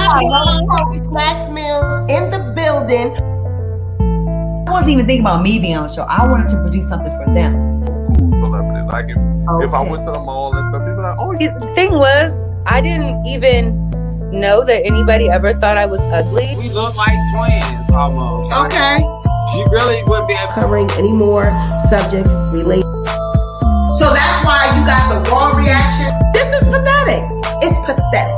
Snacks Mills in the building. I wasn't even thinking about me being on the show. I wanted to produce something for them. Cool celebrity. Like if I went to the mall and stuff, people like, oh. The thing was, I didn't even know that anybody ever thought I was ugly. We look like twins almost. Okay. She really wouldn't be covering any more subjects related. So that's why you got the raw reaction. This is pathetic. It's pathetic.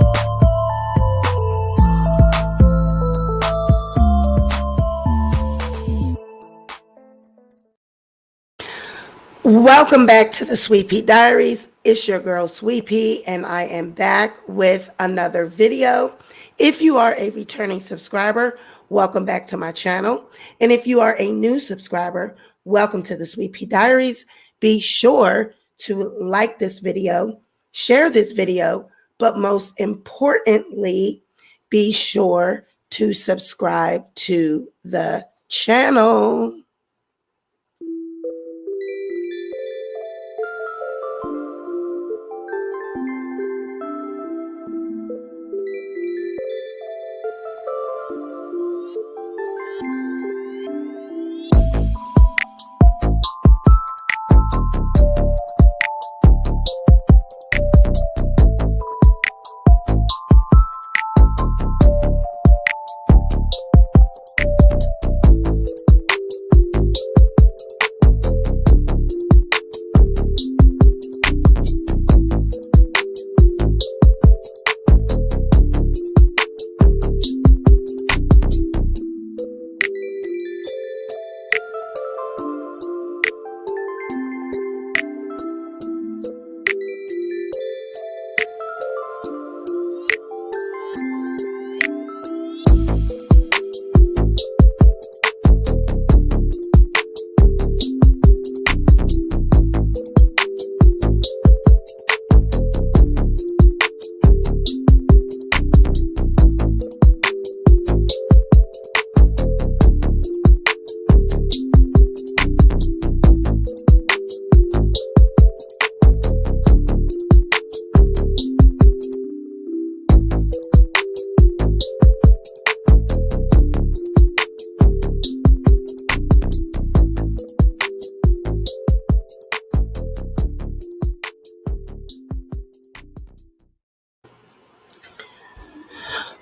Welcome back to the Sweet Pea Diaries. It's your girl Sweet Pea, and I am back with another video. If you are a returning subscriber, welcome back to my channel. And if you are a new subscriber, welcome to the Sweet Pea Diaries. Be sure to like this video, share this video, but most importantly, be sure to subscribe to the channel.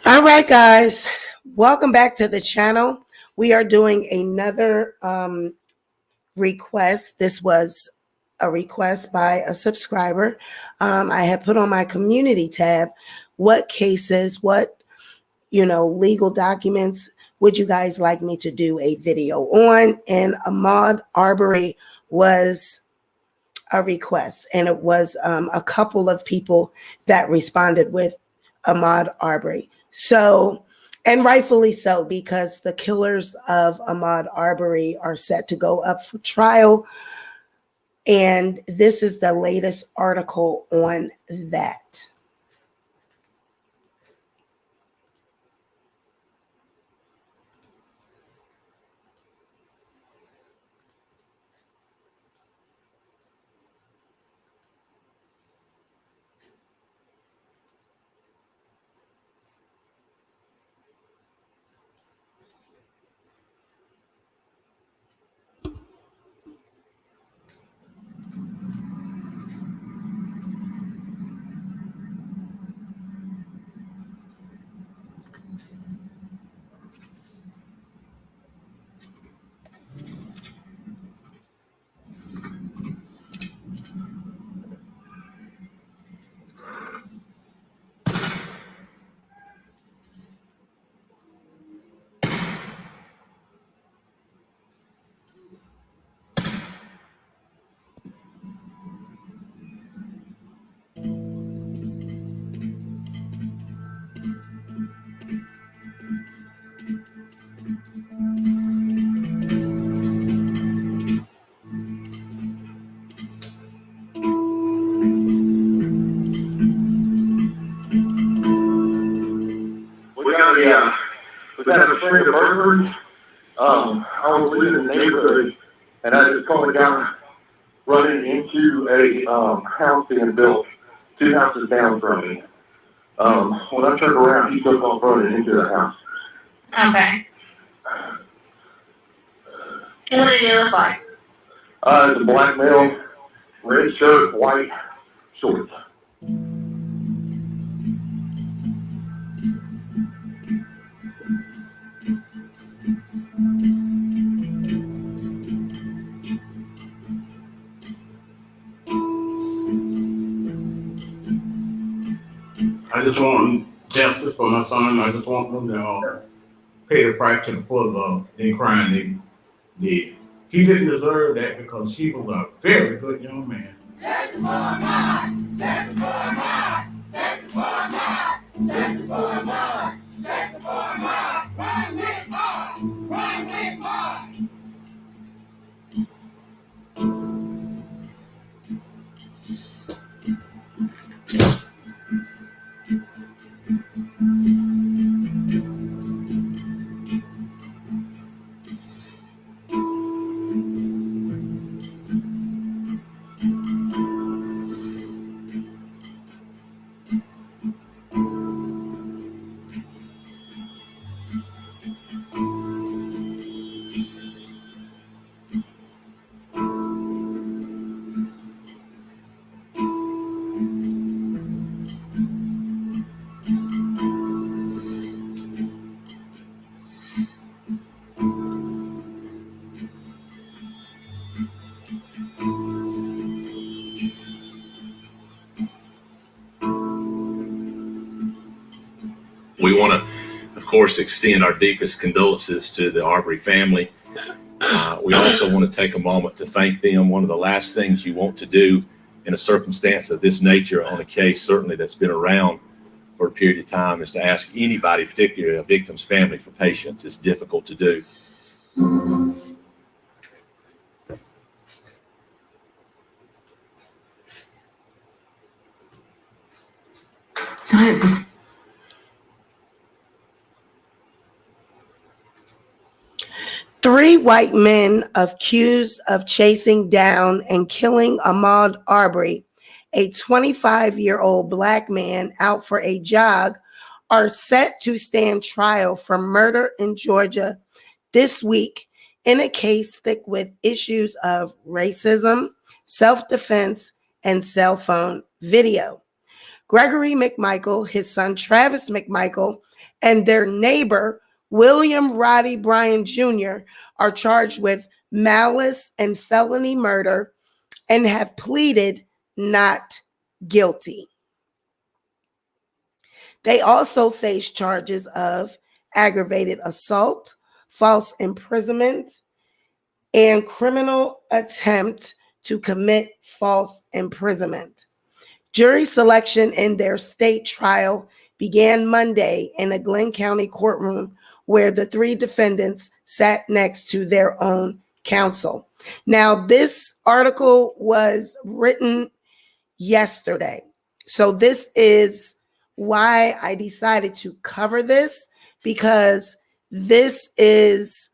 All right, guys, welcome back to the channel. We are doing another request. This was a request by a subscriber. I had put on my community tab, what cases, what, legal documents would you guys like me to do a video on? And Ahmaud Arbery was a request, and it was a couple of people that responded with Ahmaud Arbery. So, and rightfully so, because the killers of Ahmaud Arbery are set to go up for trial. And this is the latest article on that. We had a string of burglaries. I was leaving the neighborhood, and I just going down, running into a house being built 2 houses down from me. When I turned around, he took off running into the house. Okay. What did he look like? It's a black male, red shirt, white shorts. I just want justice for my son. I just want them to pay the price to the full of the crime they did. He didn't deserve that because he was a very good young man. We want to, of course, extend our deepest condolences to the Arbery family. We also want to take a moment to thank them. One of the last things you want to do in a circumstance of this nature on a case, certainly that's been around for a period of time, is to ask anybody, particularly a victim's family, for patience. It's difficult to do. Science is. Three white men accused of chasing down and killing Ahmaud Arbery, a 25-year-old black man out for a jog, are set to stand trial for murder in Georgia this week in a case thick with issues of racism, self-defense, and cell phone video. Gregory McMichael, his son Travis McMichael, and their neighbor William Roddy Bryan Jr. are charged with malice and felony murder and have pleaded not guilty. They also face charges of aggravated assault, false imprisonment, and criminal attempt to commit false imprisonment. Jury selection in their state trial began Monday in a Glenn County courtroom where the three defendants sat next to their own counsel. Now, this article was written yesterday. So this is why I decided to cover this, because this is,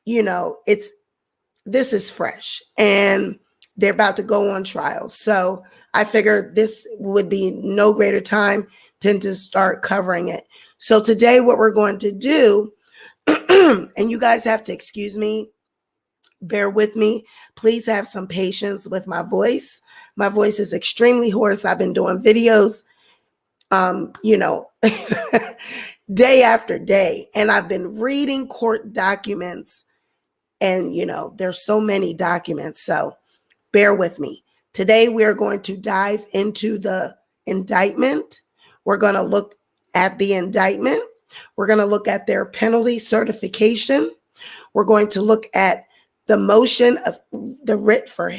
this is fresh and they're about to go on trial. So I figured this would be no greater time than to start covering it. So today what we're going to do, and you guys have to excuse me, bear with me, please have some patience with my voice. My voice is extremely hoarse. I've been doing videos, day after day, and I've been reading court documents, and there's so many documents, so bear with me. Today we are going to dive into the indictment. We're going to look at the indictment. We're going to look at their penalty certification. We're going to look at the motion of the writ for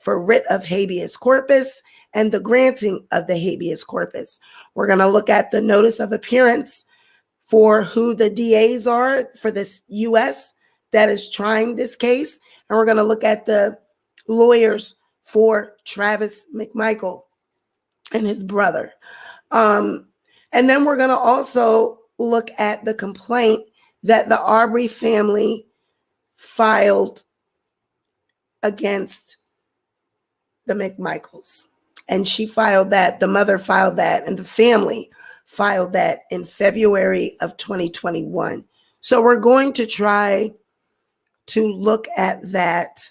writ of habeas corpus and the granting of the habeas corpus. We're going to look at the notice of appearance for who the DAs are for this U.S. that is trying this case. And we're going to look at the lawyers for Travis McMichael and his brother. And then we're going to also look at the complaint that the Arbery family filed against the McMichaels. And she filed that, the mother filed that, and the family filed that in February of 2021. So we're going to try to look at that,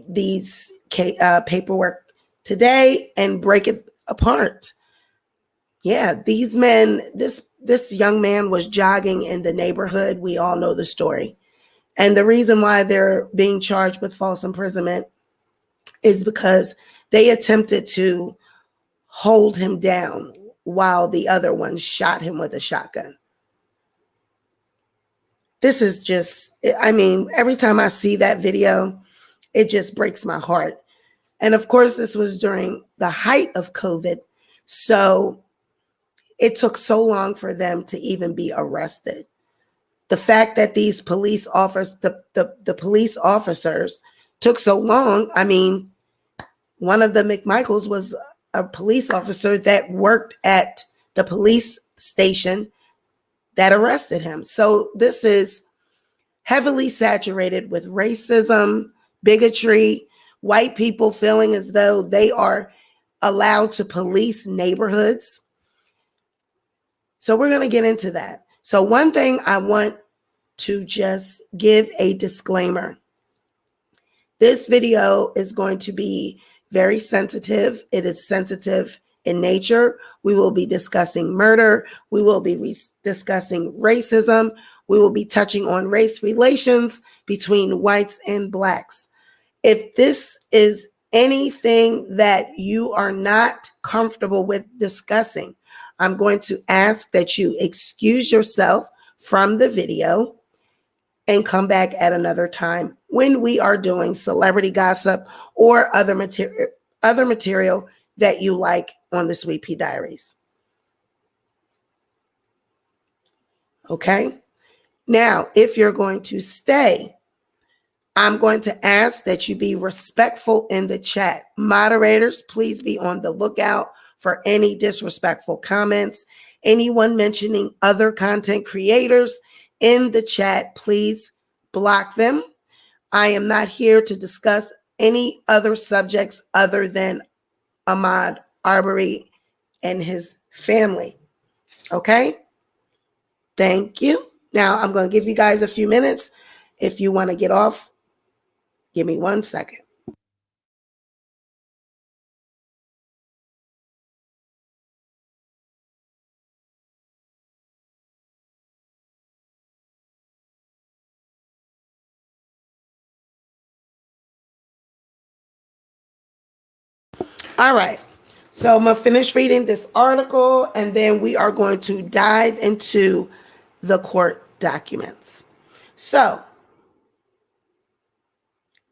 these paperwork today and break it apart. Yeah, these men, this young man was jogging in the neighborhood. We all know the story. And the reason why they're being charged with false imprisonment is because they attempted to hold him down while the other one shot him with a shotgun. This is just, I mean, every time I see that video, it just breaks my heart. And of course, this was during the height of COVID. So it took so long for them to even be arrested. The fact that these police officers, the police officers took so long. I mean, one of the McMichaels was a police officer that worked at the police station that arrested him. So this is heavily saturated with racism, bigotry, white people feeling as though they are allowed to police neighborhoods. So we're going to get into that. So one thing I want to just give a disclaimer. This video is going to be very sensitive. It is sensitive in nature. We will be discussing murder. We will be discussing racism. We will be touching on race relations between whites and blacks. If this is anything that you are not comfortable with discussing, I'm going to ask that you excuse yourself from the video and come back at another time when we are doing celebrity gossip or other material that you like on the Sweet Pea Diaries. Okay? Now, if you're going to stay, I'm going to ask that you be respectful in the chat. Moderators, please be on the lookout for any disrespectful comments. Anyone mentioning other content creators in the chat, please block them. I am not here to discuss any other subjects other than Ahmaud Arbery and his family. Okay? Thank you. Now, I'm going to give you guys a few minutes. If you want to get off, give me 1 second. All right. So I'm going to finish reading this article, and then we are going to dive into the court documents. So,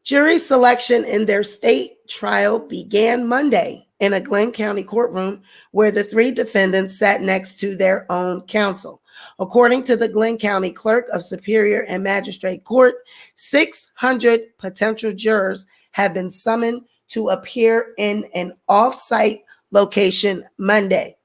jury selection in their state trial began Monday in a Glenn County courtroom where the three defendants sat next to their own counsel. According to the Glenn County Clerk of Superior and Magistrate Court, 600 potential jurors have been summoned to appear in an off-site location Monday,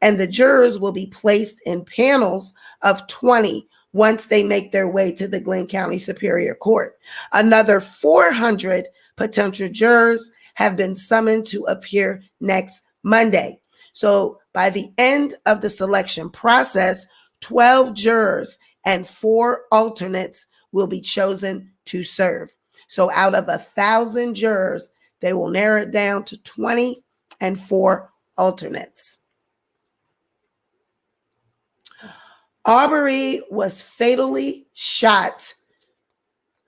and the jurors will be placed in panels of 20 once they make their way to the Glenn County Superior Court. Another 400 potential jurors have been summoned to appear next Monday. So by the end of the selection process, 12 jurors and 4 alternates will be chosen to serve. So out of 1,000 jurors, they will narrow it down to 20 and 4 alternates. Arbery was fatally shot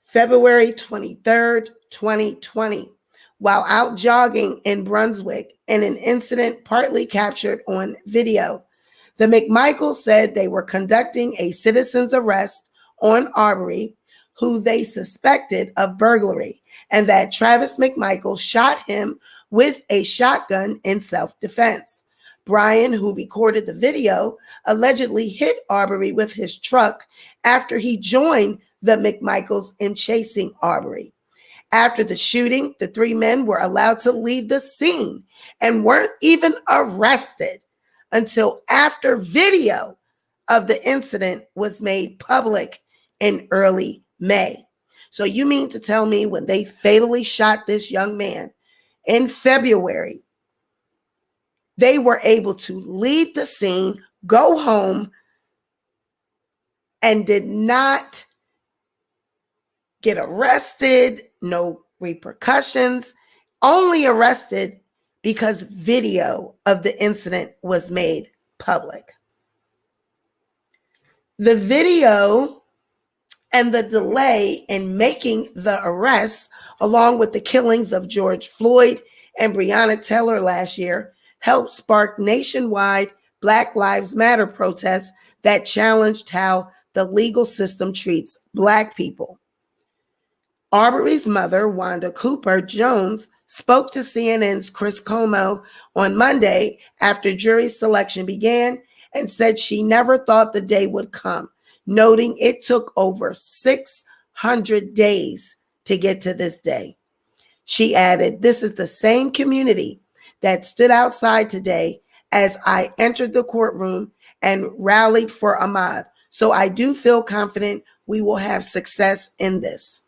February 23rd, 2020, while out jogging in Brunswick in an incident partly captured on video. The McMichaels said they were conducting a citizen's arrest on Arbery, who they suspected of burglary, and that Travis McMichael shot him with a shotgun in self-defense. Brian, who recorded the video, allegedly hit Arbery with his truck after he joined the McMichaels in chasing Arbery. After the shooting, the 3 men were allowed to leave the scene and weren't even arrested until after video of the incident was made public in early May. So you mean to tell me when they fatally shot this young man, in February, they were able to leave the scene, go home, and did not get arrested, no repercussions, only arrested because video of the incident was made public. The video and the delay in making the arrests, along with the killings of George Floyd and Breonna Taylor last year, helped spark nationwide Black Lives Matter protests that challenged how the legal system treats Black people. Arbery's mother, Wanda Cooper Jones, spoke to CNN's Chris Como on Monday after jury selection began and said she never thought the day would come, noting it took over 600 days to get to this day. She added, "This is the same community that stood outside today as I entered the courtroom and rallied for Ahmaud. So I do feel confident we will have success in this."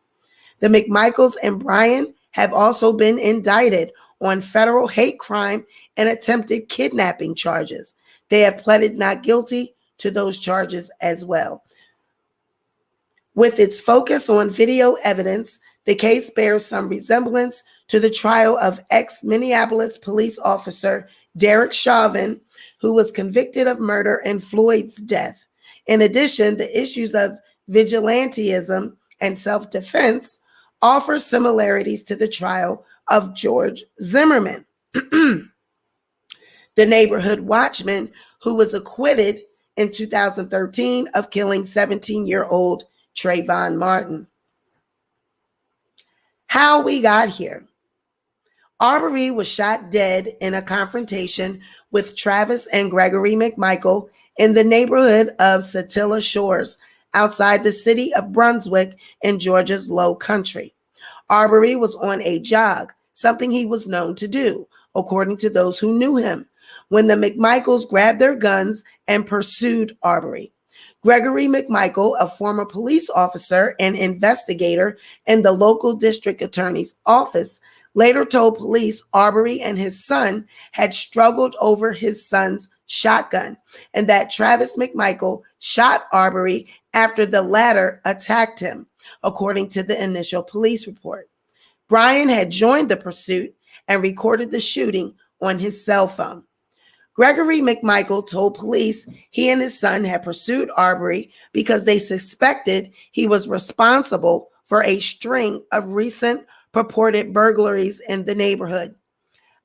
The McMichaels and Bryan have also been indicted on federal hate crime and attempted kidnapping charges. They have pleaded not guilty to those charges as well. With its focus on video evidence, the case bears some resemblance to the trial of ex-Minneapolis police officer Derek Chauvin, who was convicted of murder in Floyd's death. In addition, the issues of vigilantism and self-defense offer similarities to the trial of George Zimmerman, the neighborhood watchman who was acquitted in 2013 of killing 17-year-old Trayvon Martin. How we got here. Arbery was shot dead in a confrontation with Travis and Gregory McMichael in the neighborhood of Satilla Shores, outside the city of Brunswick in Georgia's Low Country. Arbery was on a jog, something he was known to do, according to those who knew him, when the McMichaels grabbed their guns and pursued Arbery. Gregory McMichael, a former police officer and investigator in the local district attorney's office, later told police Arbery and his son had struggled over his son's shotgun and that Travis McMichael shot Arbery after the latter attacked him, according to the initial police report. Bryan had joined the pursuit and recorded the shooting on his cell phone. Gregory McMichael told police he and his son had pursued Arbery because they suspected he was responsible for a string of recent purported burglaries in the neighborhood.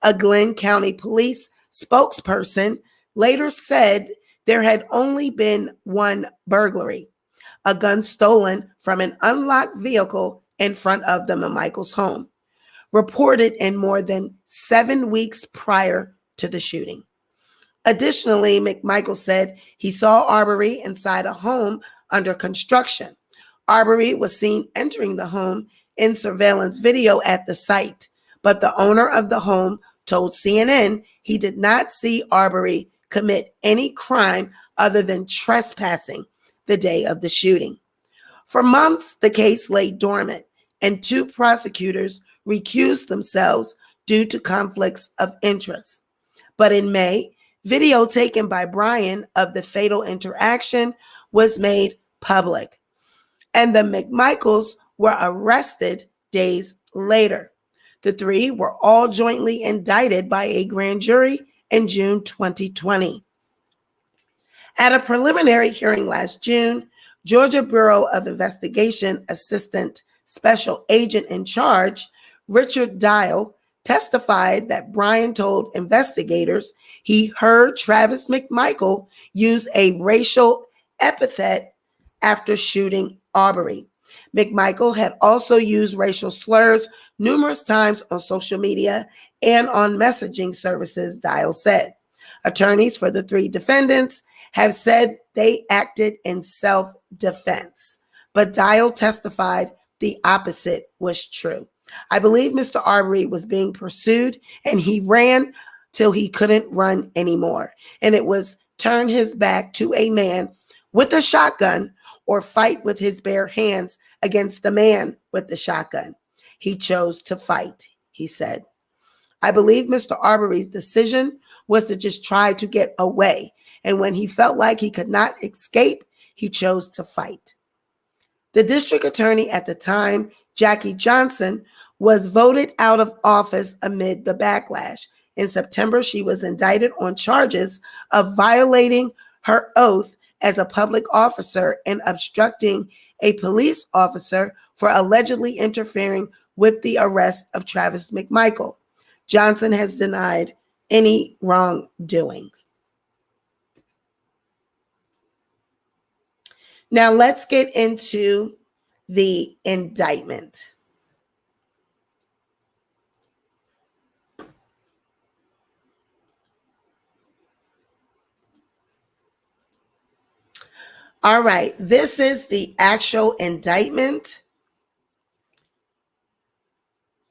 A Glenn County police spokesperson later said there had only been one burglary, a gun stolen from an unlocked vehicle in front of the McMichaels' home, reported in more than 7 weeks prior to the shooting. Additionally, McMichael said he saw Arbery inside a home under construction. Arbery was seen entering the home in surveillance video at the site, but the owner of the home told CNN he did not see Arbery commit any crime other than trespassing the day of the shooting. For months, the case lay dormant, and 2 prosecutors recused themselves due to conflicts of interest. But in May, video taken by Bryan of the fatal interaction was made public, and the McMichaels were arrested days later. The 3 were all jointly indicted by a grand jury in June 2020. At a preliminary hearing last June, Georgia Bureau of Investigation Assistant Special Agent in Charge, Richard Dial, testified that Bryan told investigators he heard Travis McMichael use a racial epithet after shooting Arbery. McMichael had also used racial slurs numerous times on social media and on messaging services, Dial said. Attorneys for the 3 defendants have said they acted in self-defense, but Dial testified the opposite was true. "I believe Mr. Arbery was being pursued and he ran till he couldn't run anymore. And it was turn his back to a man with a shotgun or fight with his bare hands against the man with the shotgun. He chose to fight," he said. I believe Mr. Arbery's decision was to just try to get away. And when he felt like he could not escape, he chose to fight. The district attorney at the time, Jackie Johnson, was voted out of office amid the backlash. In September, she was indicted on charges of violating her oath as a public officer and obstructing a police officer for allegedly interfering with the arrest of Travis McMichael. Johnson has denied any wrongdoing. Now let's get into the indictment. All right, this is the actual indictment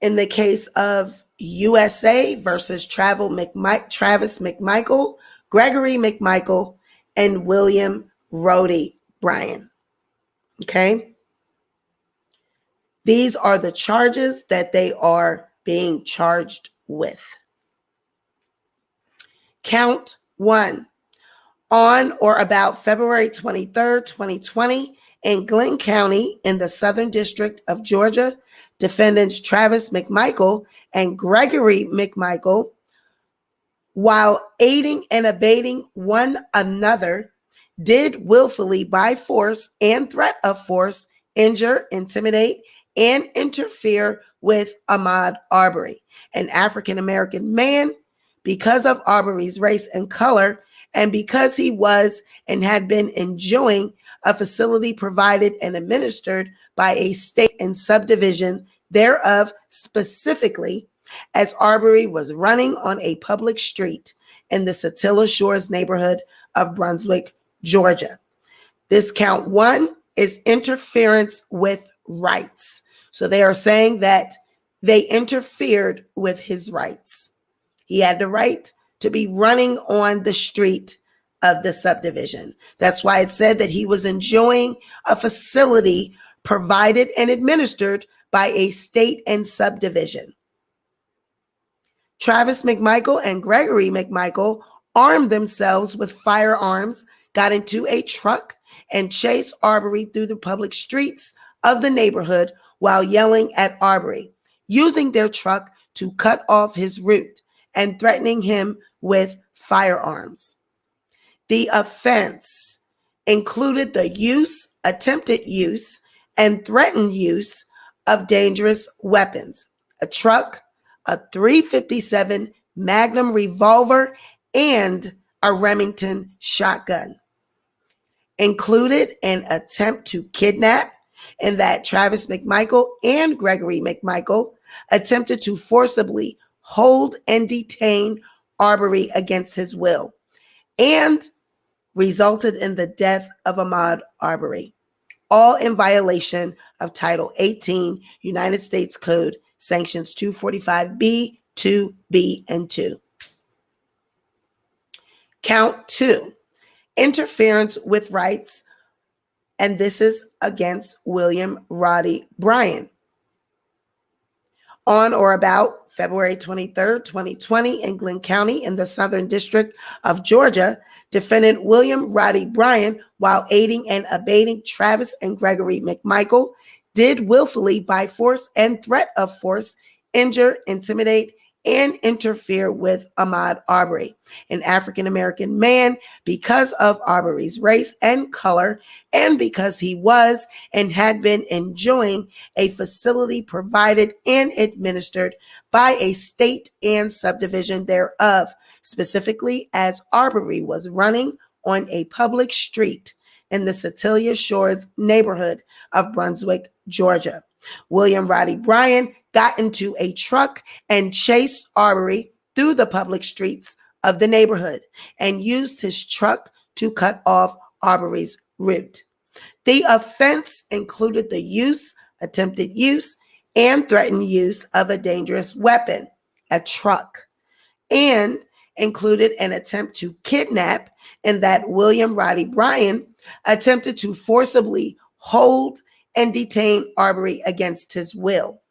in the case of USA versus Travis McMichael, Gregory McMichael, and William Rhodey Bryan. Okay? These are the charges that they are being charged with. Count 1. On or about February 23rd, 2020, in Glenn County in the Southern District of Georgia, defendants Travis McMichael and Gregory McMichael, while aiding and abetting one another, did willfully by force and threat of force injure, intimidate, and interfere with Ahmaud Arbery, an African-American man, because of Arbery's race and color, and because he was and had been enjoying a facility provided and administered by a state and subdivision thereof, specifically as Arbery was running on a public street in the Satilla Shores neighborhood of Brunswick, Georgia. This count 1 is interference with rights. So they are saying that they interfered with his rights. He had the right to be running on the street of the subdivision. That's why it said that he was enjoying a facility provided and administered by a state and subdivision. Travis McMichael and Gregory McMichael armed themselves with firearms, got into a truck, and chased Arbery through the public streets of the neighborhood while yelling at Arbery, using their truck to cut off his route and threatening him with firearms. The offense included the use, attempted use, and threatened use of dangerous weapons, a truck, a .357 Magnum revolver, and a Remington shotgun. Included an attempt to kidnap, in that Travis McMichael and Gregory McMichael attempted to forcibly hold and detain Arbery against his will, and resulted in the death of Ahmaud Arbery, all in violation of Title 18 United States Code, Sanctions 245B, 2B, and 2. Count 2, interference with rights, and this is against William Rhodey Bryan. On or about February 23rd, 2020, in Glenn County in the Southern District of Georgia, defendant William Rhodey Bryan, while aiding and abetting Travis and Gregory McMichael, did willfully by force and threat of force injure, intimidate, and interfere with Ahmaud Arbery, an African-American man, because of Arbery's race and color, and because he was and had been enjoying a facility provided and administered by a state and subdivision thereof, specifically as Arbery was running on a public street in the Satilla Shores neighborhood of Brunswick, Georgia. William Rhodey Bryan got into a truck and chased Arbery through the public streets of the neighborhood and used his truck to cut off Arbery's route. The offense included the use, attempted use, and threatened use of a dangerous weapon, a truck, and included an attempt to kidnap, in that William Rhodey Bryan attempted to forcibly hold and detain Arbery against his will,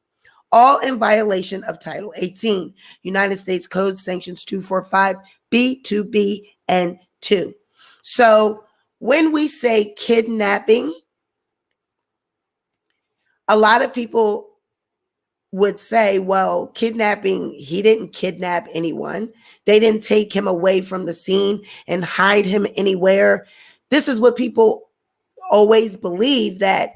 all in violation of Title 18, United States Code Sanctions 245B, 2B, and 2. So when we say kidnapping, a lot of people would say, well, kidnapping, he didn't kidnap anyone. They didn't take him away from the scene and hide him anywhere. This is what people always believe, that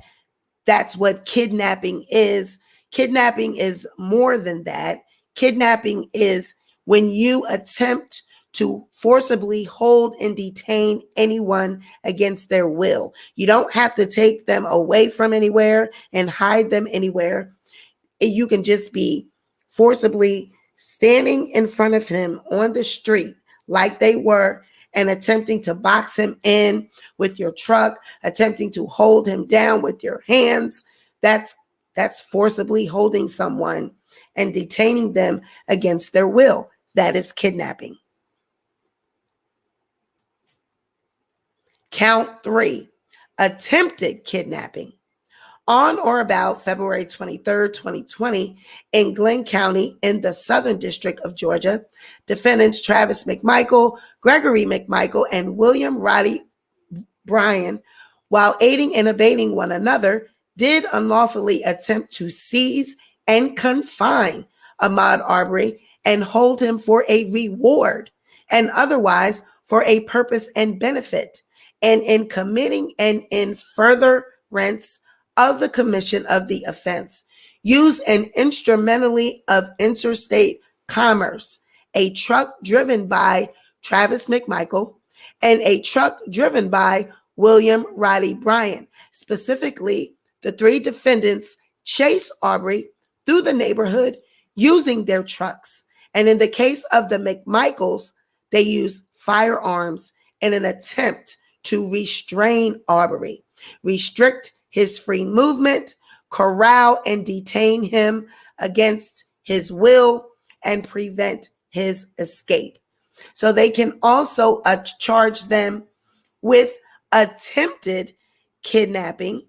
that's what kidnapping is. Kidnapping is more than that. Kidnapping is when you attempt to forcibly hold and detain anyone against their will. You don't have to take them away from anywhere and hide them anywhere. You can just be forcibly standing in front of him on the street like they were and attempting to box him in with your truck, attempting to hold him down with your hands. That's forcibly holding someone and detaining them against their will. That is kidnapping. Count 3, attempted kidnapping. On or about February 23rd, 2020, in Glenn County in the Southern District of Georgia, defendants Travis McMichael, Gregory McMichael, and William Roddy Bryan, while aiding and abetting one another, did unlawfully attempt to seize and confine Ahmaud Arbery and hold him for a reward and otherwise for a purpose and benefit, and in committing and in furtherance of the commission of the offense, use an instrumentally of interstate commerce, a truck driven by Travis McMichael and a truck driven by William Roddy Bryan. Specifically, the three defendants chase Arbery through the neighborhood using their trucks. And in the case of the McMichaels, they use firearms in an attempt to restrain Arbery, restrict his free movement, corral and detain him against his will, and prevent his escape. So they can also charge them with attempted kidnapping,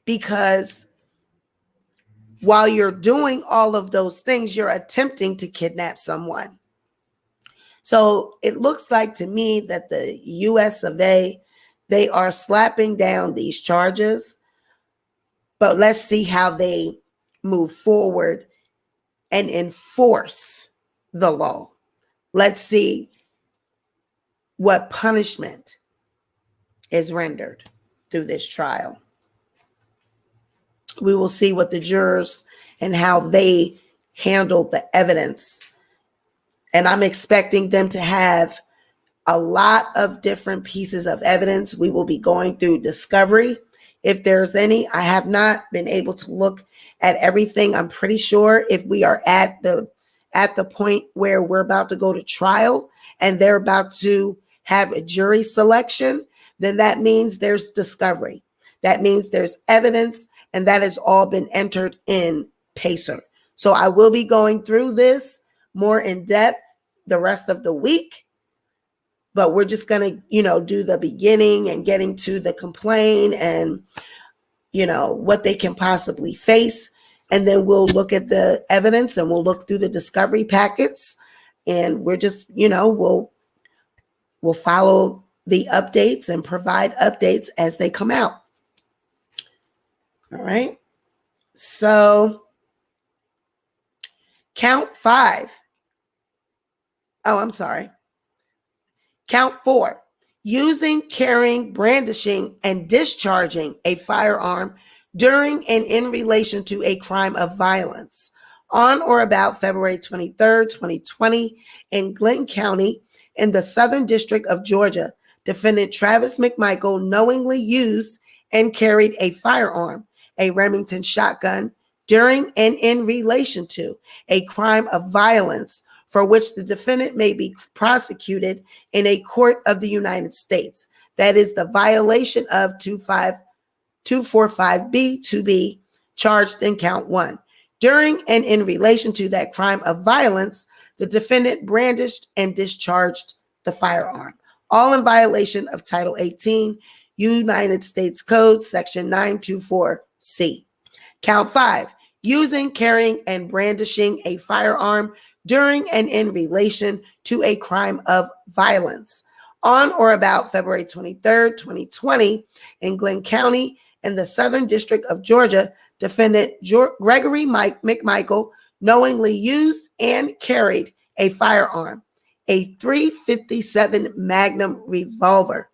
because while you're doing all of those things, you're attempting to kidnap someone. So it looks like to me that the US of A, they are slapping down these charges, but let's see how they move forward and enforce the law. Let's see what punishment is rendered through this trial. We will see what the jurors and how they handled the evidence. And I'm expecting them to have a lot of different pieces of evidence. We will be going through discovery. If there's any, I have not been able to look at everything. I'm pretty sure if we are at the point where we're about to go to trial and they're about to have a jury selection, then that means there's discovery. That means there's evidence, and that has all been entered in PACER. So I will be going through this more in depth the rest of the week, but we're just going to, do the beginning and getting to the complaint and, what they can possibly face. And then we'll look at the evidence and we'll look through the discovery packets, and we're just, we'll follow the updates and provide updates as they come out. All right. So count 5. Oh, I'm sorry. Count 4, using, carrying, brandishing, and discharging a firearm during and in relation to a crime of violence. On or about February 23rd, 2020, in Glenn County, in the Southern District of Georgia, defendant Travis McMichael knowingly used and carried a firearm, a Remington shotgun, during and in relation to a crime of violence for which the defendant may be prosecuted in a court of the United States. That is the violation of 245B, 2B, charged in count 1. During and in relation to that crime of violence, the defendant brandished and discharged the firearm, all in violation of Title 18, United States Code, Section 924C. Count 5, using, carrying, and brandishing a firearm during and in relation to a crime of violence. On or about February 23rd, 2020, in Glenn County in the Southern District of Georgia, defendant Gregory McMichael knowingly used and carried a firearm, a .357 Magnum revolver,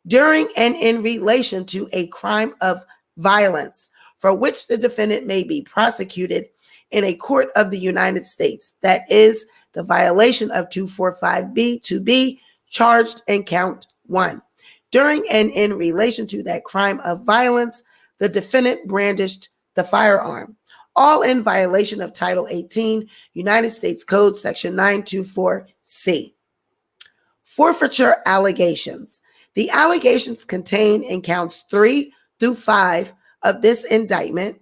during and in relation to a crime of violence for which the defendant may be prosecuted in a court of the United States. That is the violation of 245B to be charged in count 1. During and in relation to that crime of violence, the defendant brandished the firearm, all in violation of Title 18, United States Code, Section 924C. Forfeiture allegations. The allegations contained in counts 3 through 5 of this indictment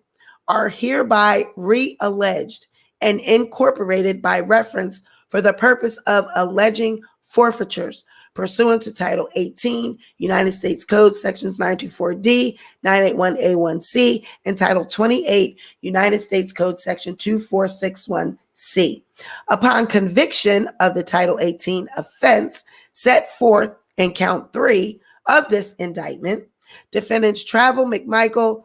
are hereby re-alleged and incorporated by reference for the purpose of alleging forfeitures pursuant to Title 18, United States Code, Sections 924D, 981A1C, and Title 28, United States Code, Section 2461C. Upon conviction of the Title 18 offense set forth in count 3 of this indictment, defendants Travis McMichael,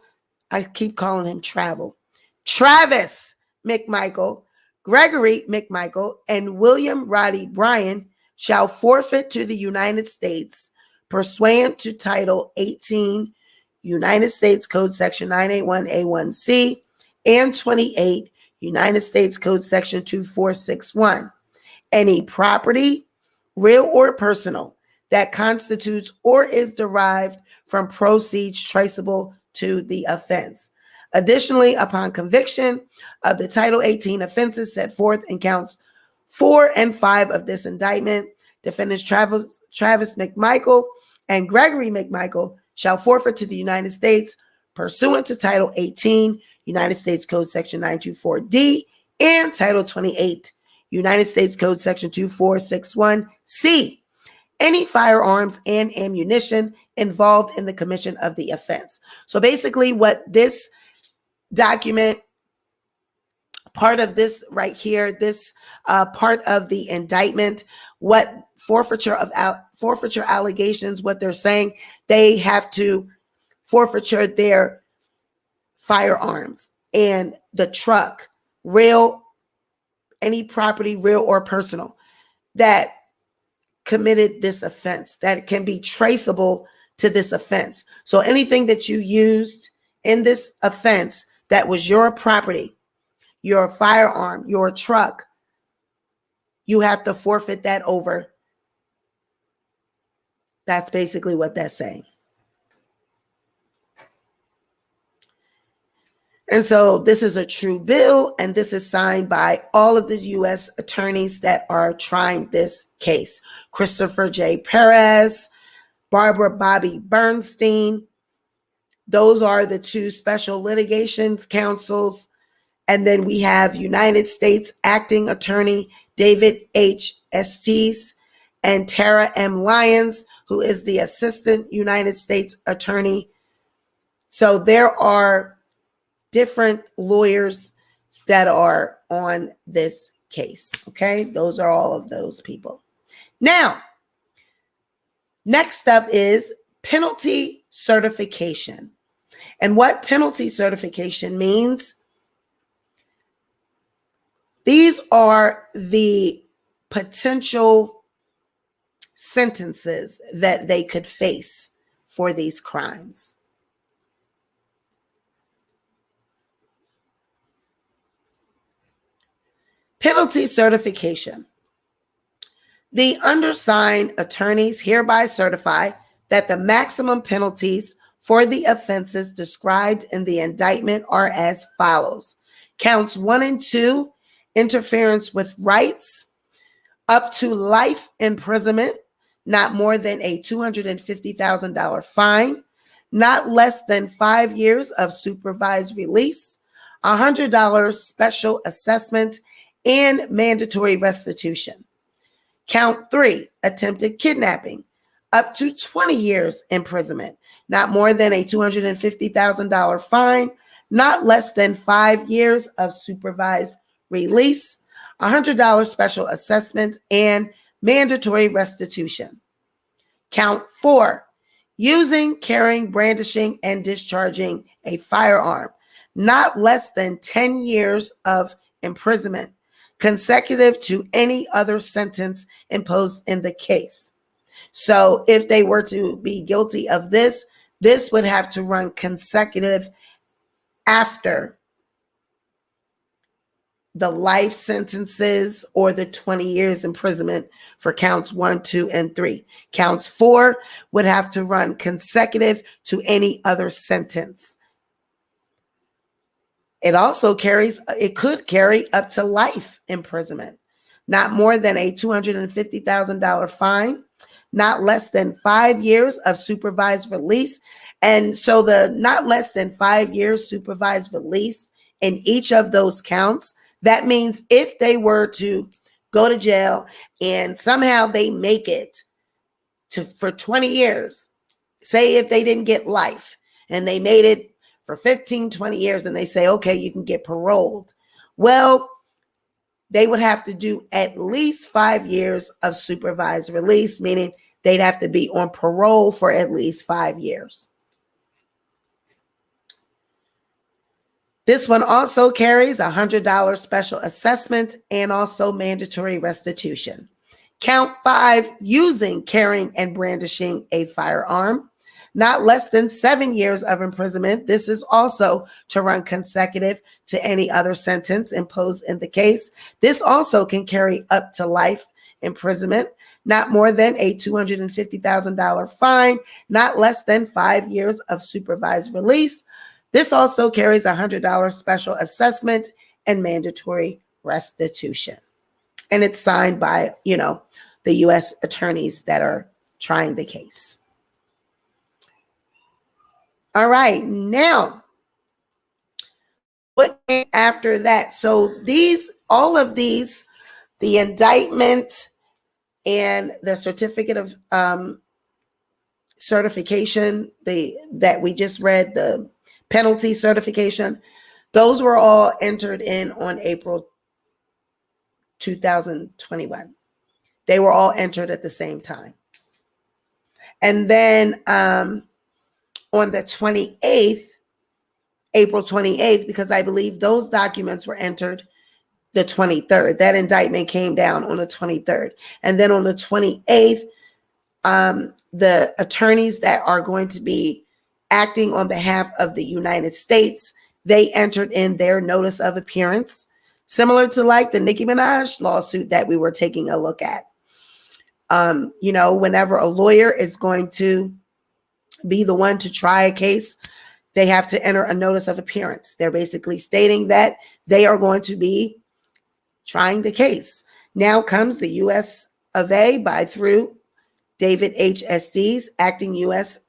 Gregory McMichael, and William Roddy Bryan shall forfeit to the United States pursuant to Title 18, United States Code Section 981A1C and 28, United States Code Section 2461, any property, real or personal, that constitutes or is derived from proceeds traceable to the offense. Additionally, upon conviction of the Title 18 offenses set forth in counts 4 and 5 of this indictment, defendants Travis McMichael and Gregory McMichael shall forfeit to the United States pursuant to Title 18, United States Code Section 924D and Title 28, United States Code Section 2461C, any firearms and ammunition involved in the commission of the offense. So basically what this document, part of this right here, this part of the indictment, what forfeiture allegations, what they're saying, they have to forfeiture their firearms and the truck, real, any property, real or personal, that committed this offense, that can be traceable to this offense. So anything that you used in this offense that was your property, your firearm, your truck, you have to forfeit that over. That's basically what that's saying. And so this is a true bill, and this is signed by all of the U.S. attorneys that are trying this case. Christopher J. Perez, Barbara Bobby Bernstein. Those are the two special litigations counsels. And then we have United States Acting Attorney David H. Estes and Tara M. Lyons, who is the Assistant United States Attorney. So there are different lawyers that are on this case, okay? Those are all of those people. Now, next up is penalty certification. And what penalty certification means, these are the potential sentences that they could face for these crimes. Penalty certification. The undersigned attorneys hereby certify that the maximum penalties for the offenses described in the indictment are as follows. Counts 1 and 2, interference with rights, up to life imprisonment, not more than a $250,000 fine, not less than 5 years of supervised release, $100 special assessment, and mandatory restitution. Count 3, attempted kidnapping, up to 20 years imprisonment, not more than a $250,000 fine, not less than 5 years of supervised release, $100 special assessment, and mandatory restitution. Count 4, using, carrying, brandishing, and discharging a firearm, not less than 10 years of imprisonment, consecutive to any other sentence imposed in the case. So if they were to be guilty of this, this would have to run consecutive after the life sentences or the 20 years imprisonment for counts 1, 2, and 3. Counts 4 would have to run consecutive to any other sentence. It could carry up to life imprisonment, not more than a $250,000 fine, not less than 5 years of supervised release. And so the not less than 5 years supervised release in each of those counts, that means if they were to go to jail and somehow they make it for 20 years, say if they didn't get life and they made it for 15, 20 years and they say, okay, you can get paroled. Well, they would have to do at least 5 years of supervised release, meaning they'd have to be on parole for at least 5 years. This one also carries a $100 special assessment and also mandatory restitution. Count 5, using, carrying, and brandishing a firearm, not less than 7 years of imprisonment. This is also to run consecutive to any other sentence imposed in the case. This also can carry up to life imprisonment, not more than a $250,000 fine, not less than 5 years of supervised release. This also carries a $100 special assessment and mandatory restitution. And it's signed by, the U.S. attorneys that are trying the case. All right, now, what came after that? So all of these, the indictment and the certificate of certification, that we just read, the penalty certification, those were all entered in on April 2021. They were all entered at the same time. And then on the 28th, April 28th, because I believe those documents were entered the 23rd. That indictment came down on the 23rd. And then on the 28th, the attorneys that are going to be acting on behalf of the United States, they entered in their notice of appearance, similar to like the Nicki Minaj lawsuit that we were taking a look at. Whenever a lawyer is going to be the one to try a case, they have to enter a notice of appearance. They're basically stating that they are going to be trying the case. Now comes the U.S. of A through David H. Estes, acting U.S.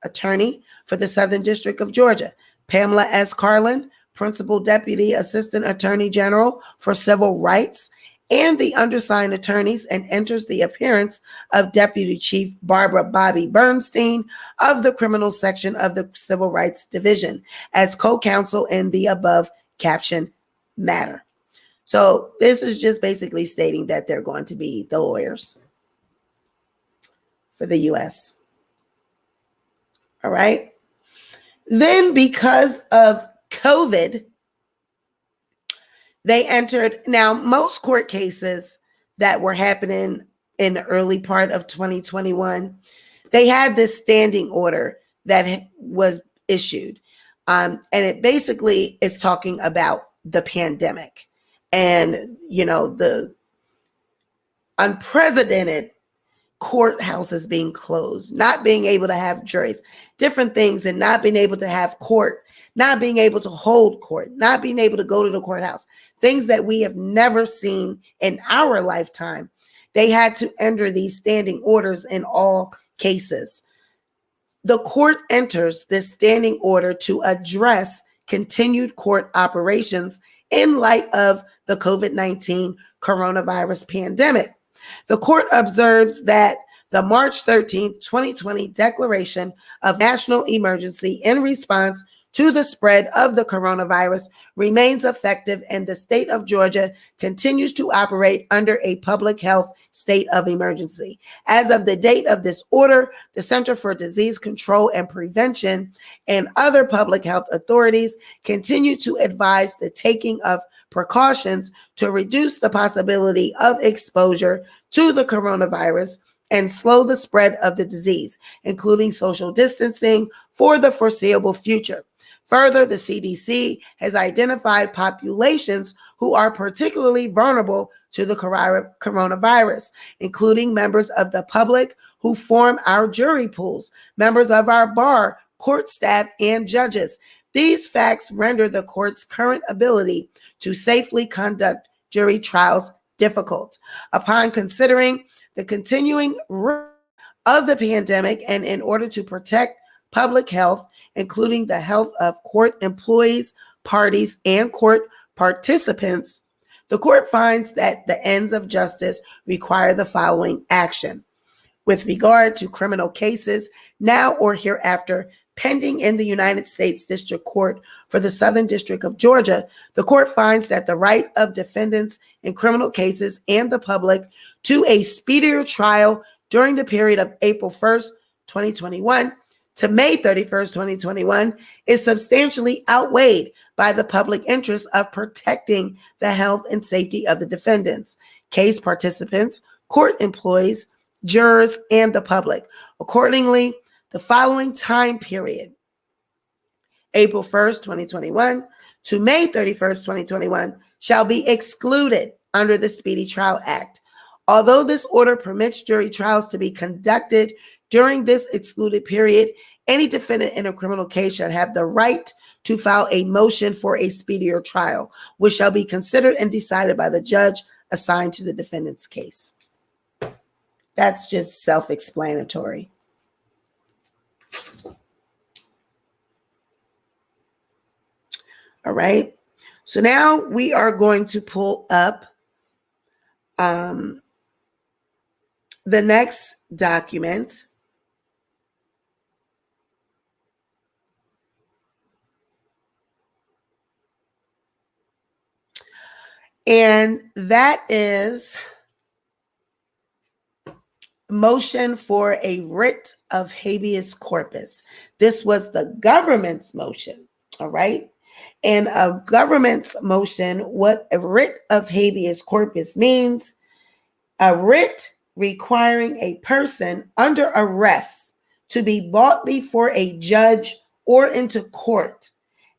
attorney for the Southern District of Georgia. Pamela S. Carlin, Principal Deputy Assistant Attorney General for Civil Rights, and the undersigned attorneys, and enters the appearance of Deputy Chief Barbara Bobby Bernstein of the Criminal Section of the Civil Rights Division as co-counsel in the above captioned matter. So this is just basically stating that they're going to be the lawyers for the U.S. All right. Then because of COVID, they entered. Now, most court cases that were happening in the early part of 2021, they had this standing order that was issued. And it basically is talking about the pandemic and, the unprecedented courthouses being closed, not being able to have juries, different things, and not being able to have court, not being able to hold court, not being able to go to the courthouse, things that we have never seen in our lifetime. They had to enter these standing orders in all cases. The court enters this standing order to address continued court operations in light of the COVID-19 coronavirus pandemic. The court observes that the March 13, 2020 declaration of national emergency in response to the spread of the coronavirus remains effective, and the state of Georgia continues to operate under a public health state of emergency. As of the date of this order, the Center for Disease Control and Prevention and other public health authorities continue to advise the taking of precautions to reduce the possibility of exposure to the coronavirus and slow the spread of the disease, including social distancing for the foreseeable future. Further, the CDC has identified populations who are particularly vulnerable to the coronavirus, including members of the public who form our jury pools, members of our bar, court staff, and judges. These facts render the court's current ability to safely conduct jury trials difficult. Upon considering the continuing risk of the pandemic and in order to protect public health, including the health of court employees, parties, and court participants, the court finds that the ends of justice require the following action. With regard to criminal cases now or hereafter pending in the United States District Court for the Southern District of Georgia, the court finds that the right of defendants in criminal cases and the public to a speedier trial during the period of April 1st, 2021 to May 31st, 2021 is substantially outweighed by the public interest of protecting the health and safety of the defendants, case participants, court employees, jurors, and the public. Accordingly, the following time period, April 1st, 2021 to May 31st, 2021, shall be excluded under the Speedy Trial Act. Although this order permits jury trials to be conducted during this excluded period, any defendant in a criminal case shall have the right to file a motion for a speedier trial, which shall be considered and decided by the judge assigned to the defendant's case. That's just self-explanatory. All right. So now we are going to pull up the next document. And that is motion for a writ of habeas corpus. This was the government's motion. All right. And a government's motion, what a writ of habeas corpus means, a writ requiring a person under arrest to be brought before a judge or into court,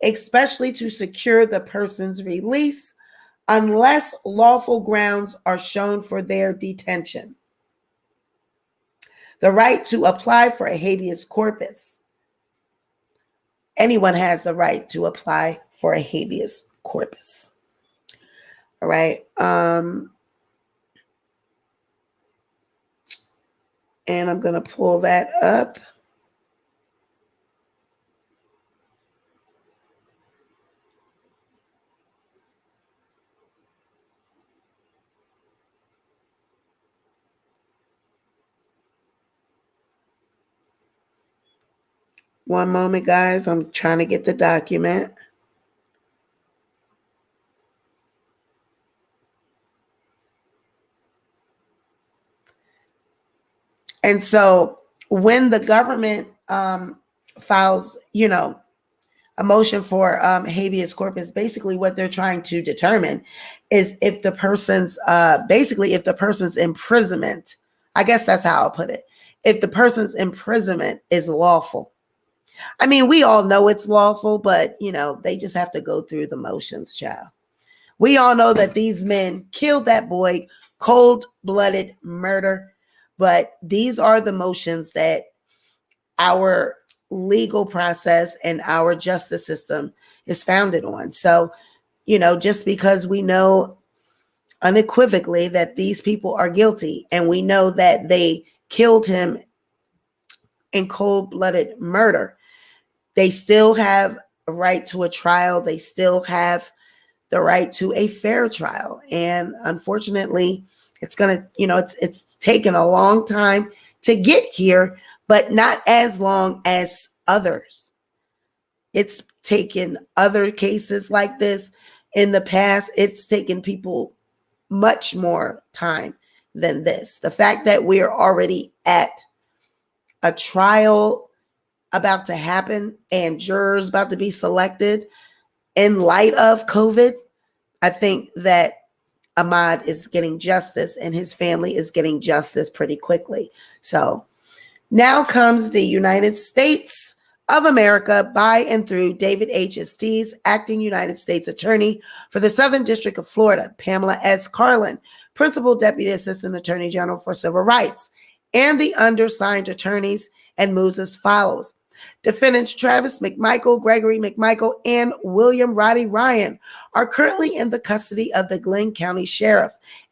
especially to secure the person's release unless lawful grounds are shown for their detention. The right to apply for a habeas corpus. Anyone has the right to apply for a habeas corpus. All right. And I'm going to pull that up. One moment, guys. I'm trying to get the document. And so when the government files, a motion for habeas corpus, basically what they're trying to determine is if the person's, if the person's imprisonment, I guess that's how I'll put it, if the person's imprisonment is lawful. I mean, we all know it's lawful, but, they just have to go through the motions, child. We all know that these men killed that boy, cold-blooded murder. But these are the motions that our legal process and our justice system is founded on. So, just because we know unequivocally that these people are guilty and we know that they killed him in cold-blooded murder, they still have a right to a trial. They still have the right to a fair trial. And unfortunately, it's going to, it's taken a long time to get here, but not as long as others. It's taken other cases like this in the past. It's taken people much more time than this. The fact that we're already at a trial about to happen and jurors about to be selected in light of COVID, I think that Ahmaud is getting justice and his family is getting justice pretty quickly. So now comes the United States of America by and through David H. Estes, acting United States Attorney for the Southern District of Florida, Pamela S. Carlin, Principal Deputy Assistant Attorney General for Civil Rights, and the undersigned attorneys, and moves as follows. Defendants Travis McMichael, Gregory McMichael, and William Roddy Ryan are currently in the custody of the Glenn County Sheriff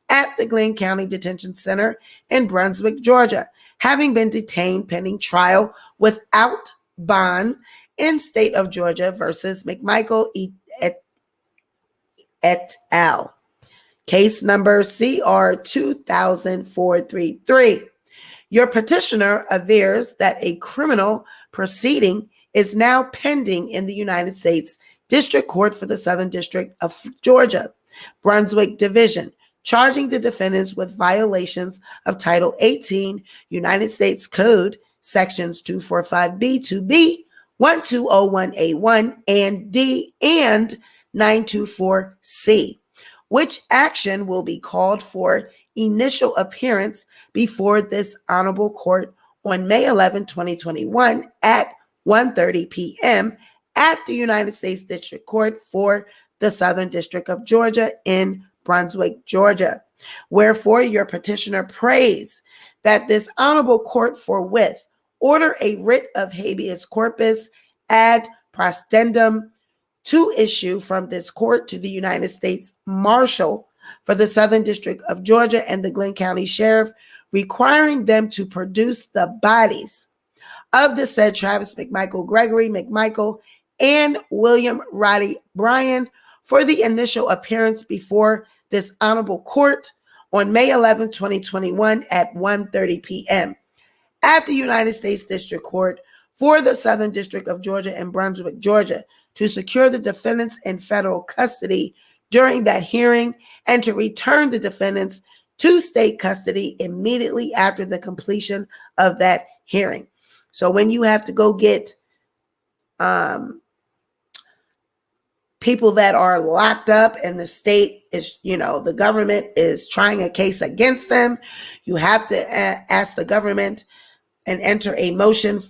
at the Glenn County Detention Center in Brunswick, Georgia, having been detained pending trial without bond in state of Georgia versus McMichael et al. Case number CR 200433. Your petitioner avers that a criminal proceeding is now pending in the United States District Court for the Southern District of Georgia, Brunswick Division, charging the defendants with violations of Title 18 United States Code, Sections 245B2B, 1201A1 and D, and 924C, which action will be called for initial appearance before this honorable court on May 11, 2021 at 1:30 p.m. at the United States District Court for the Southern District of Georgia in Brunswick, Georgia. Wherefore, your petitioner prays that this honorable court forthwith order a writ of habeas corpus ad prostendum to issue from this court to the United States Marshal for the Southern District of Georgia and the Glenn County Sheriff, requiring them to produce the bodies of the said Travis McMichael, Gregory McMichael, and William Roddy Bryan for the initial appearance before this honorable court on May 11, 2021 at 1:30 p.m. at the United States District Court for the Southern District of Georgia and Brunswick, Georgia, to secure the defendants in federal custody during that hearing and to return the defendants to state custody immediately after the completion of that hearing. So when you have to go get people that are locked up and the state is, the government is trying a case against them, you have to ask the government and enter a motion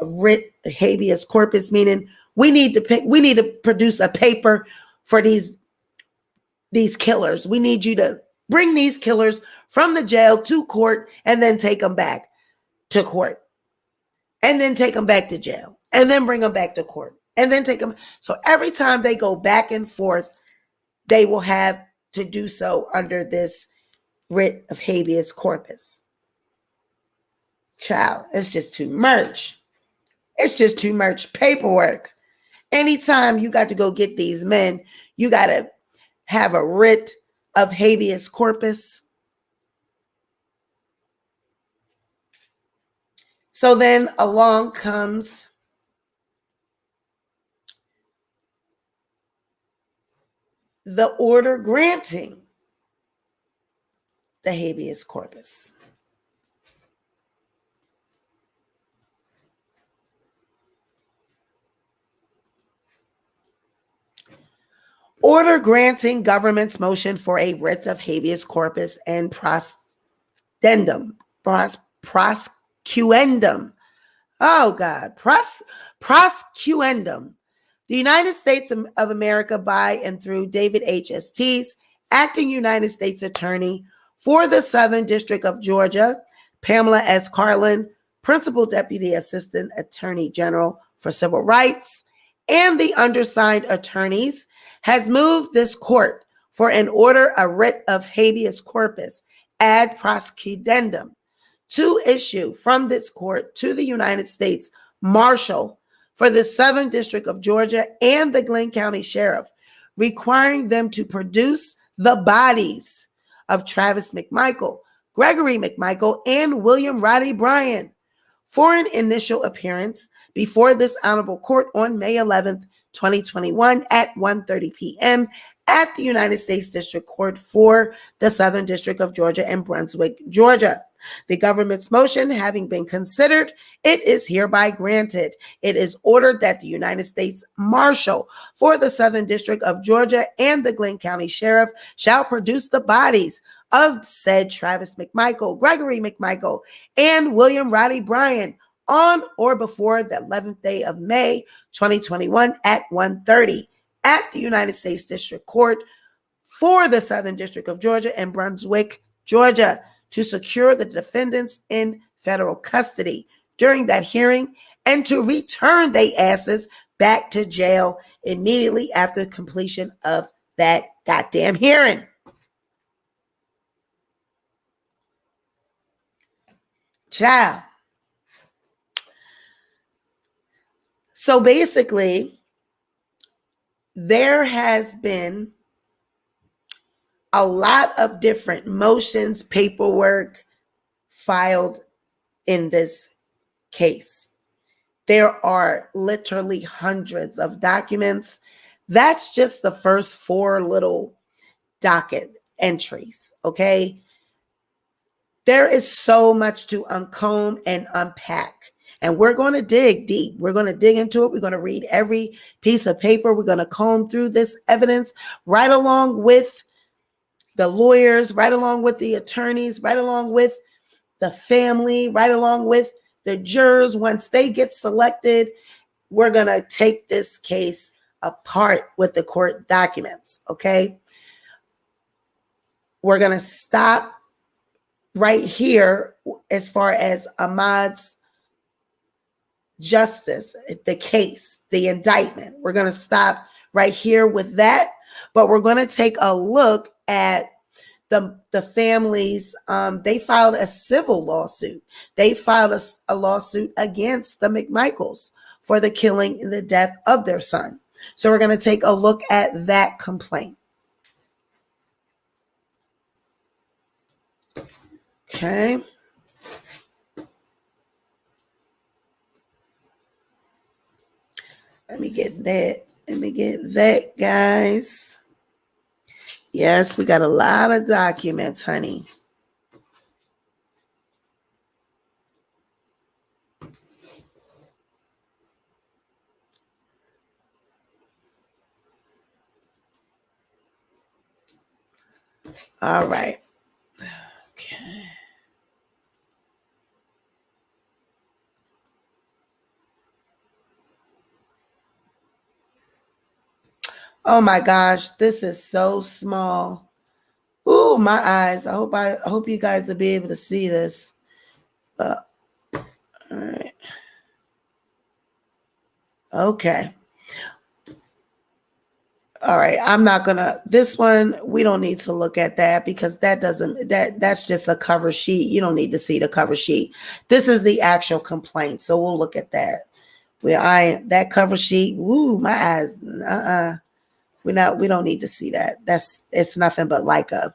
of writ habeas corpus, meaning we need to produce a paper for these killers. We need you to bring these killers from the jail to court and then take them back to court and then take them back to jail and then bring them back to court and then take them. So every time they go back and forth, they will have to do so under this writ of habeas corpus. Child, it's just too much. It's just too much paperwork. Anytime you got to go get these men, you got to have a writ of habeas corpus. So then along comes the order granting the habeas corpus. Order granting government's motion for a writ of habeas corpus and proscendum. Oh God, proscendum. The United States of America by and through David H. Estes, acting United States Attorney for the Southern District of Georgia, Pamela S. Carlin, Principal Deputy Assistant Attorney General for Civil Rights, and the undersigned attorneys, has moved this court for an order, a writ of habeas corpus ad proscendum to issue from this court to the United States Marshal for the Southern District of Georgia and the Glenn County Sheriff, requiring them to produce the bodies of Travis McMichael, Gregory McMichael, and William Roddy Bryan for an initial appearance before this honorable court on May 11th, 2021 at 1:30 p.m. at the United States District Court for the Southern District of Georgia and Brunswick, Georgia. The government's motion having been considered, it is hereby granted. It is ordered that the United States Marshal for the Southern District of Georgia and the Glenn County Sheriff shall produce the bodies of said Travis McMichael, Gregory McMichael, and William Roddy Bryan on or before the 11th day of May 2021 at 1:30 at the United States District Court for the Southern District of Georgia and Brunswick, Georgia, to secure the defendants in federal custody during that hearing and to return their asses back to jail immediately after completion of that goddamn hearing. Child. So basically, there has been a lot of different motions, paperwork filed in this case. There are literally hundreds of documents. That's just the first 4 little docket entries, okay? There is so much to uncomb and unpack. And we're going to dig deep. We're going to dig into it. We're going to read every piece of paper. We're going to comb through this evidence right along with the lawyers, right along with the attorneys, right along with the family, right along with the jurors. Once they get selected, we're going to take this case apart with the court documents, okay? We're going to stop right here as far as Ahmaud's justice, the case, the indictment. We're going to stop right here with that, but we're going to take a look at the families. They filed a civil lawsuit. They filed a lawsuit against the McMichaels for the killing and the death of their son. So we're going to take a look at that complaint. Okay. Let me get that, guys. Yes, we got a lot of documents, honey. All right. Okay. Oh my gosh, this is so small. Ooh, my eyes. I hope you guys will be able to see this. All right. Okay. All right. I'm not gonna, this one, we don't need to look at that because that's just a cover sheet. You don't need to see the cover sheet. This is the actual complaint. So we'll look at that. That cover sheet. Ooh, my eyes. We don't need to see that. It's nothing but like a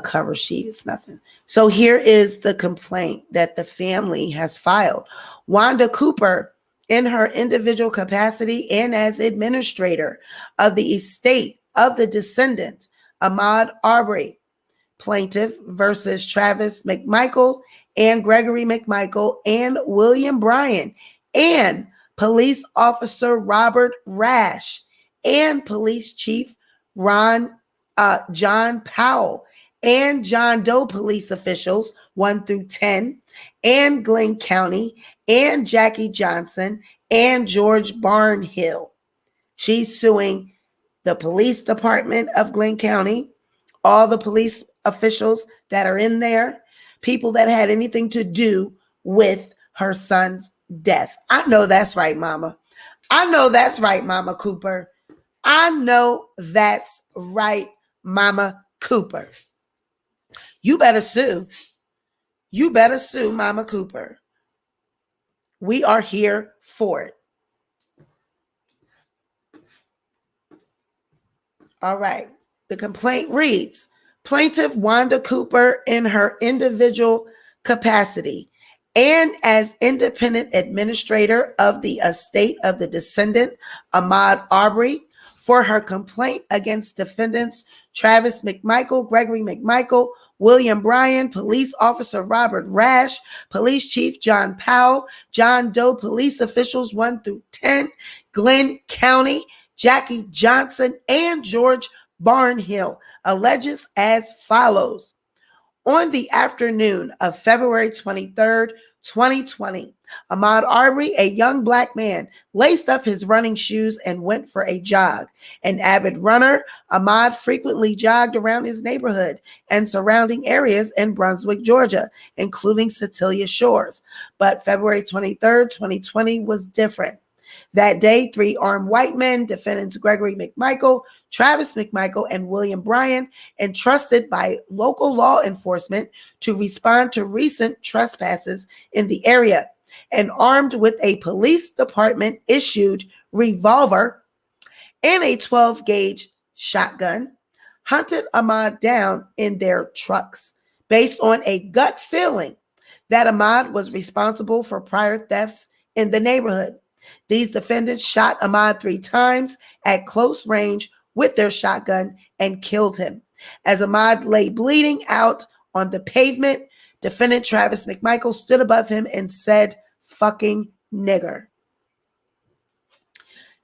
cover sheet. It's nothing. So here is the complaint that the family has filed. Wanda Cooper, in her individual capacity and as administrator of the estate of the descendant, Ahmaud Arbery, plaintiff versus Travis McMichael and Gregory McMichael and William Bryan, and police officer Robert Rash, and police chief John Powell, and John Doe police officials 1 through 10, and Glenn County, and Jackie Johnson, and George Barnhill. She's suing the police department of Glenn County, all the police officials that are in there, people that had anything to do with her son's death. I know that's right, Mama. I know that's right, Mama Cooper. I know that's right, Mama Cooper. You better sue. You better sue, Mama Cooper. We are here for it. All right. The complaint reads, plaintiff Wanda Cooper, in her individual capacity and as independent administrator of the estate of the descendant, Ahmaud Arbery, for her complaint against defendants Travis McMichael, Gregory McMichael, William Bryan, police officer Robert Rash, police chief John Powell, John Doe police officials 1 through 10, Glenn County, Jackie Johnson, and George Barnhill, alleges as follows. On the afternoon of February 23rd, 2020, Ahmaud Arbery, a young black man, laced up his running shoes and went for a jog. An avid runner, Ahmaud frequently jogged around his neighborhood and surrounding areas in Brunswick, Georgia, including Cecilia Shores. But February 23rd, 2020 was different. That day, 3 armed white men, defendants Gregory McMichael, Travis McMichael, and William Bryan, entrusted by local law enforcement to respond to recent trespasses in the area, and armed with a police department issued revolver and a 12-gauge shotgun, hunted Ahmaud down in their trucks based on a gut feeling that Ahmaud was responsible for prior thefts in the neighborhood. These defendants shot Ahmaud 3 times at close range with their shotgun and killed him. As Ahmaud lay bleeding out on the pavement, defendant Travis McMichael stood above him and said, "Fucking nigger."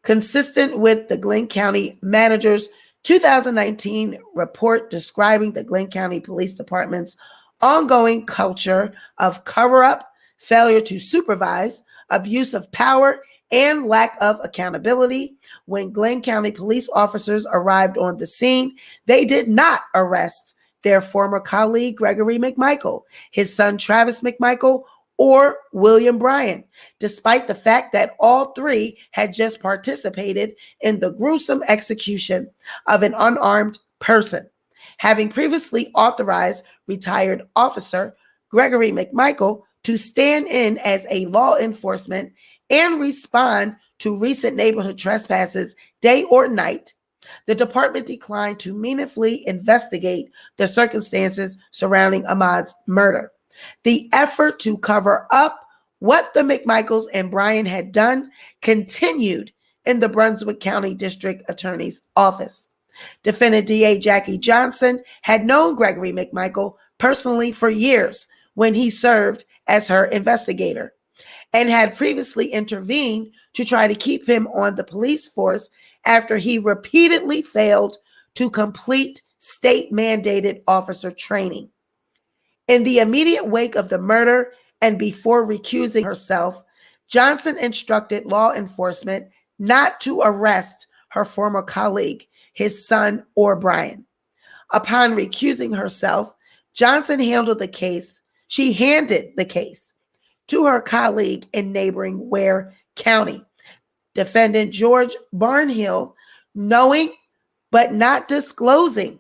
Consistent with the Glenn County Manager's 2019 report describing the Glenn County Police Department's ongoing culture of cover-up, failure to supervise, abuse of power, and lack of accountability. When Glenn County police officers arrived on the scene, they did not arrest their former colleague, Gregory McMichael, his son, Travis McMichael, or William Bryan, despite the fact that all 3 had just participated in the gruesome execution of an unarmed person, having previously authorized retired officer Gregory McMichael to stand in as a law enforcement and respond to recent neighborhood trespasses day or night. The department declined to meaningfully investigate the circumstances surrounding Ahmaud's murder. The effort to cover up what the McMichaels and Bryan had done continued in the Brunswick County District Attorney's Office. Defendant DA Jackie Johnson had known Gregory McMichael personally for years when he served as her investigator, and had previously intervened to try to keep him on the police force after he repeatedly failed to complete state-mandated officer training. In the immediate wake of the murder and before recusing herself, Johnson instructed law enforcement not to arrest her former colleague, his son, or Bryan. Upon recusing herself, Johnson handed the case to her colleague in neighboring Ware County, defendant George Barnhill, knowing but not disclosing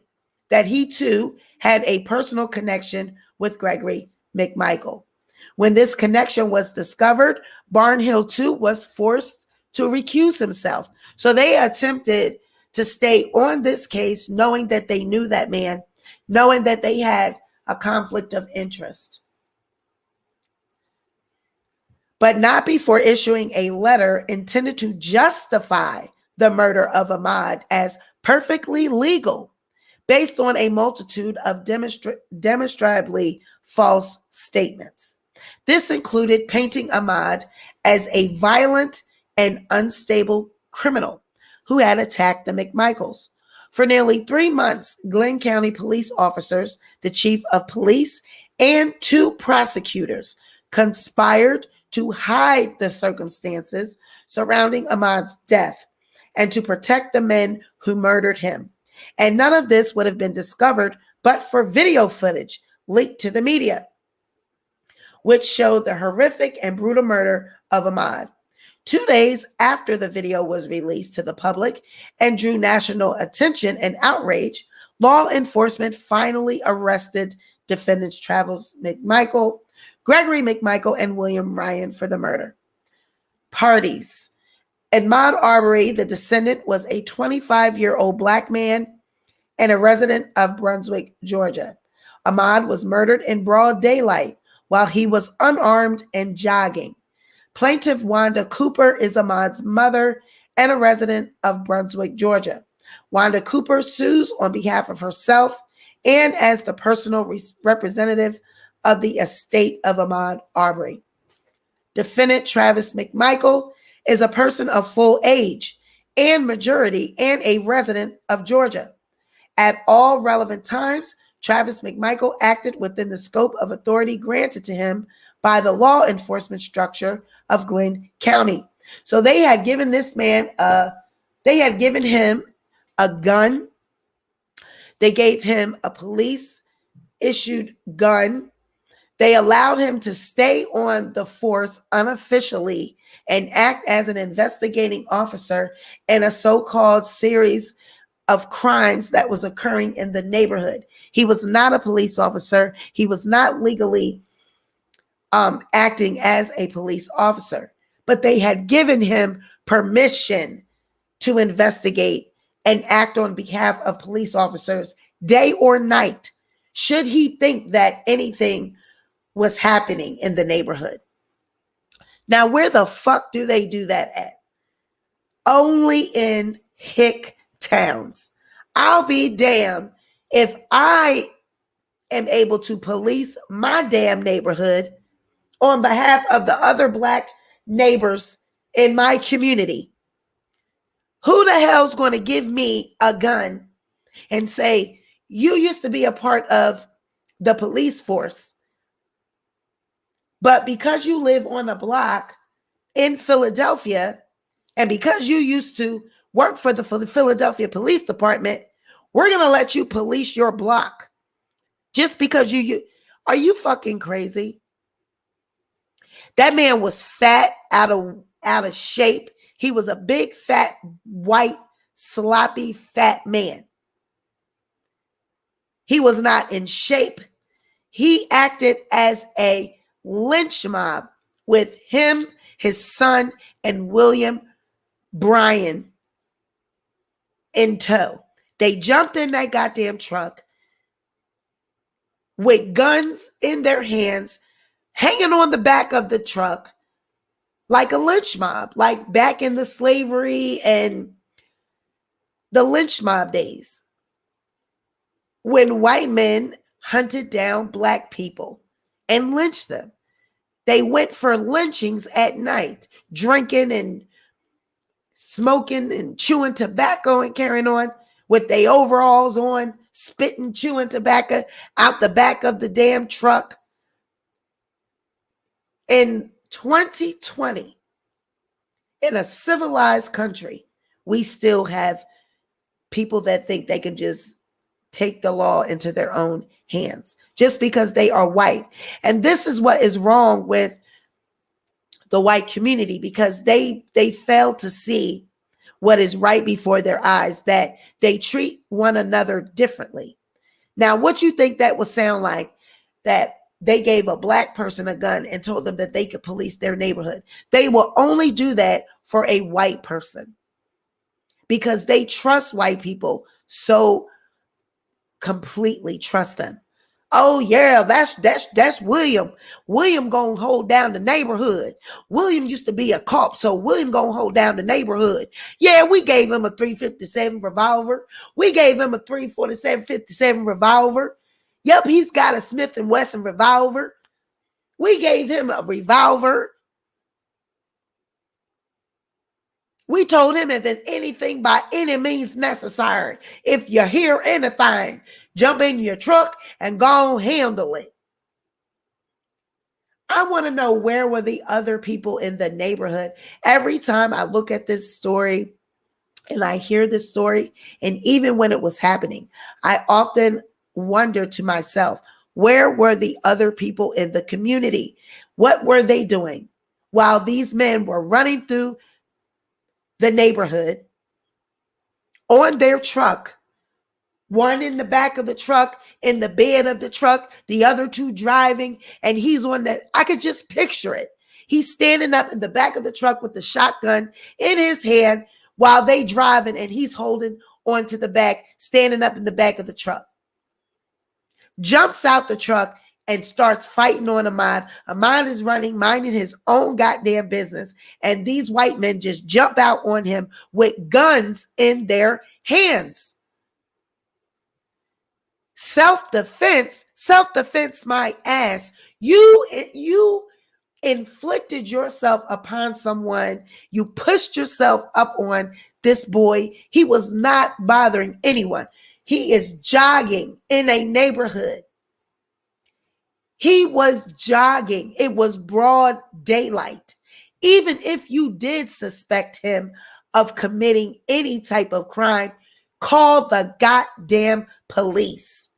that he too had a personal connection with Gregory McMichael. When this connection was discovered, Barnhill too was forced to recuse himself. So they attempted to stay on this case knowing that they knew that man, knowing that they had a conflict of interest, but not before issuing a letter intended to justify the murder of Ahmaud as perfectly legal based on a multitude of demonstrably false statements. This included painting Ahmaud as a violent and unstable criminal who had attacked the McMichaels. For nearly 3 months, Glenn County police officers, the chief of police, and 2 prosecutors conspired to hide the circumstances surrounding Ahmaud's death and to protect the men who murdered him. And none of this would have been discovered but for video footage leaked to the media, which showed the horrific and brutal murder of Ahmaud. 2 days after the video was released to the public and drew national attention and outrage, law enforcement finally arrested defendants Travis McMichael, Gregory McMichael, and William Bryan for the murder. Parties. Ahmaud Arbery, the descendant, was a 25-year-old black man and a resident of Brunswick, Georgia. Ahmaud was murdered in broad daylight while he was unarmed and jogging. Plaintiff Wanda Cooper is Ahmaud's mother and a resident of Brunswick, Georgia. Wanda Cooper sues on behalf of herself and as the personal representative of the estate of Ahmaud Arbery. Defendant Travis McMichael is a person of full age and majority and a resident of Georgia. At all relevant times, Travis McMichael acted within the scope of authority granted to him by the law enforcement structure of Glenn County. So they had given this man they had given him a gun. They gave him a police issued gun. They allowed him to stay on the force unofficially and act as an investigating officer in a so-called series of crimes that was occurring in the neighborhood. He was not a police officer. He was not legally acting as a police officer, but they had given him permission to investigate and act on behalf of police officers day or night, should he think that anything was happening in the neighborhood. Now, where the fuck do they do that at? Only in hick towns. I'll be damned if I am able to police my damn neighborhood on behalf of the other Black neighbors in my community. Who the hell's going to give me a gun and say, you used to be a part of the police force, but because you live on a block in Philadelphia and because you used to work for the Philadelphia Police Department, we're going to let you police your block just because you are you fucking crazy? That man was fat, out of shape. He was a big, fat, white, sloppy, fat man. He was not in shape. He acted as a lynch mob with him, his son, and William Bryan in tow. They jumped in that goddamn truck with guns in their hands, hanging on the back of the truck like a lynch mob, like back in the slavery and the lynch mob days, when white men hunted down Black people and lynched them. They went for lynchings at night, drinking and smoking and chewing tobacco and carrying on with their overalls on, spitting, chewing tobacco out the back of the damn truck. In 2020, in a civilized country, we still have people that think they can just take the law into their own hands just because they are white. And this is what is wrong with the white community, because they fail to see what is right before their eyes, that they treat one another differently. Now, what you think that would sound like, that they gave a Black person a gun and told them that they could police their neighborhood? They will only do that for a white person because they trust white people so completely, trust them. Oh yeah, that's William. William gonna hold down the neighborhood. William used to be a cop, so William gonna hold down the neighborhood. Yeah, we gave him a .357 revolver. We gave him a .347-57 revolver. Yep, he's got a Smith & Wesson revolver. We gave him a revolver. We told him, if it's anything by any means necessary, if you hear anything, jump in your truck and go handle it. I want to know, where were the other people in the neighborhood? Every time I look at this story and I hear this story, and even when it was happening, I often wonder to myself, where were the other people in the community? What were they doing while these men were running through the neighborhood on their truck? One in the back of the truck, in the bed of the truck, the other two driving, and he's on that. I could just picture it. He's standing up in the back of the truck with the shotgun in his hand while they driving, and he's holding onto the back, standing up in the back of the truck. Jumps out the truck and starts fighting on Ahmaud. Ahmaud is running, minding his own goddamn business. And these white men just jump out on him with guns in their hands. Self-defense, my ass. You inflicted yourself upon someone. You pushed yourself up on this boy. He was not bothering anyone. He is jogging in a neighborhood. He was jogging. It was broad daylight. Even if you did suspect him of committing any type of crime, call the goddamn police.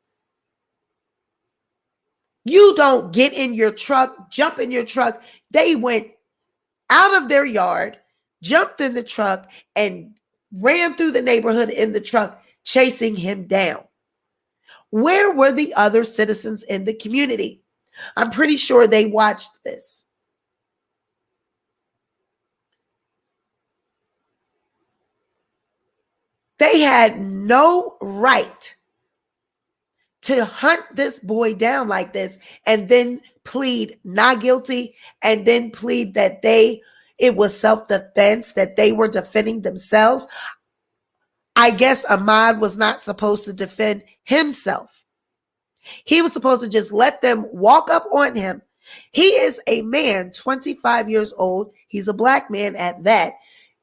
You don't get in your truck, jump in your truck. They went out of their yard, jumped in the truck, and ran through the neighborhood in the truck, chasing him down. Where were the other citizens in the community? I'm pretty sure they watched this. They had no right to hunt this boy down like this and then plead not guilty and then plead that it was self-defense, that they were defending themselves. I guess Ahmaud was not supposed to defend himself. He was supposed to just let them walk up on him. He is a man, 25 years old. He's a black man at that.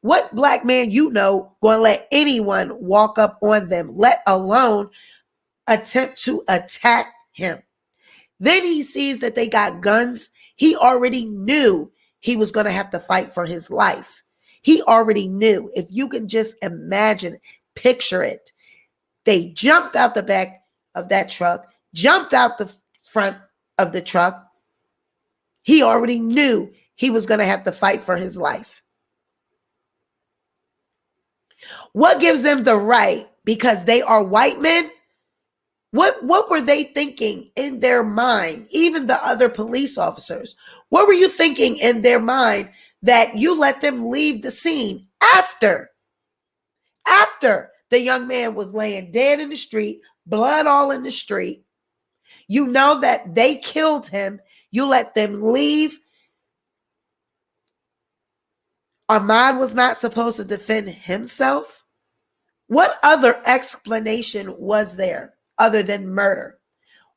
What black man going to let anyone walk up on them, let alone attempt to attack him? Then he sees that they got guns. He already knew he was going to have to fight for his life. He already knew. If you can just imagine, picture it. They jumped out the back of that truck, jumped out the front of the truck. He already knew he was going to have to fight for his life. What gives them the right? Because they are white men? What were they thinking in their mind? Even the other police officers. What were you thinking in their mind that you let them leave the scene after the young man was laying dead in the street, blood all in the street? You know that they killed him. You let them leave. Ahmaud was not supposed to defend himself. What other explanation was there other than murder?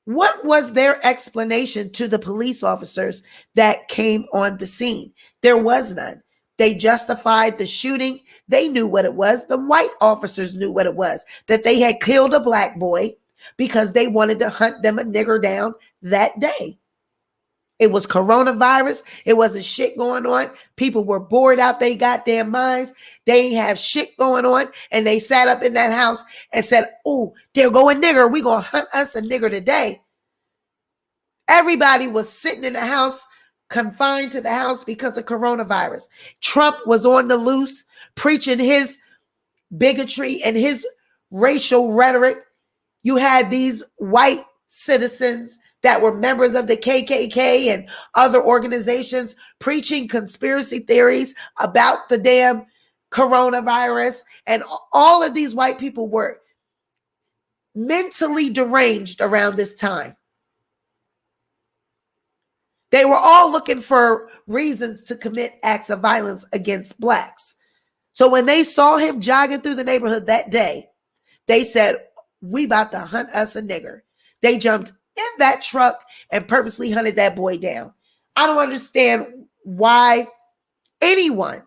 What was their explanation to the police officers that came on the scene? There was none. They justified the shooting. They knew what it was. The white officers knew what it was, that they had killed a black boy because they wanted to hunt them a nigger down that day. It was coronavirus. It wasn't shit going on. People were bored out their goddamn minds. They ain't have shit going on. And they sat up in that house and said, oh, there go a nigger. We gonna hunt us a nigger today. Everybody was sitting in the house, confined to the house because of coronavirus. Trump was on the loose, preaching his bigotry and his racial rhetoric. You had these white citizens that were members of the KKK and other organizations preaching conspiracy theories about the damn coronavirus. And all of these white people were mentally deranged around this time. They were all looking for reasons to commit acts of violence against blacks. So when they saw him jogging through the neighborhood that day, they said, we about to hunt us a nigger. They jumped in that truck and purposely hunted that boy down. I don't understand why anyone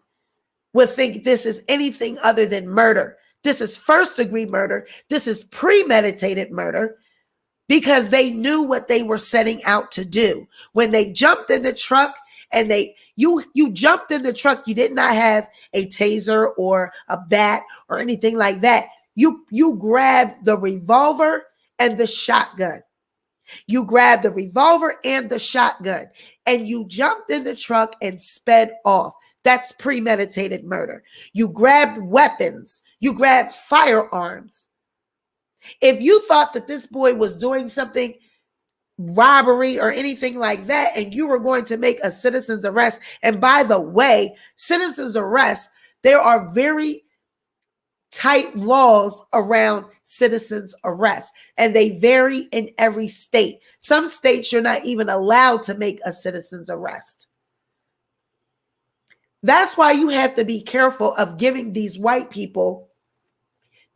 would think this is anything other than murder. This is first-degree murder. This is premeditated murder because they knew what they were setting out to do. When they jumped in the truck and you jumped in the truck, you did not have a taser or a bat or anything like that. You grabbed the revolver and the shotgun. You grabbed the revolver and the shotgun and you jumped in the truck and sped off. That's premeditated murder. You grabbed weapons. You grabbed firearms. If you thought that this boy was doing something, robbery or anything like that, and you were going to make a citizen's arrest, and by the way, citizen's arrest, there are very tight laws around citizens' arrest, and they vary in every state. Some states you're not even allowed to make a citizen's arrest. That's why you have to be careful of giving these white people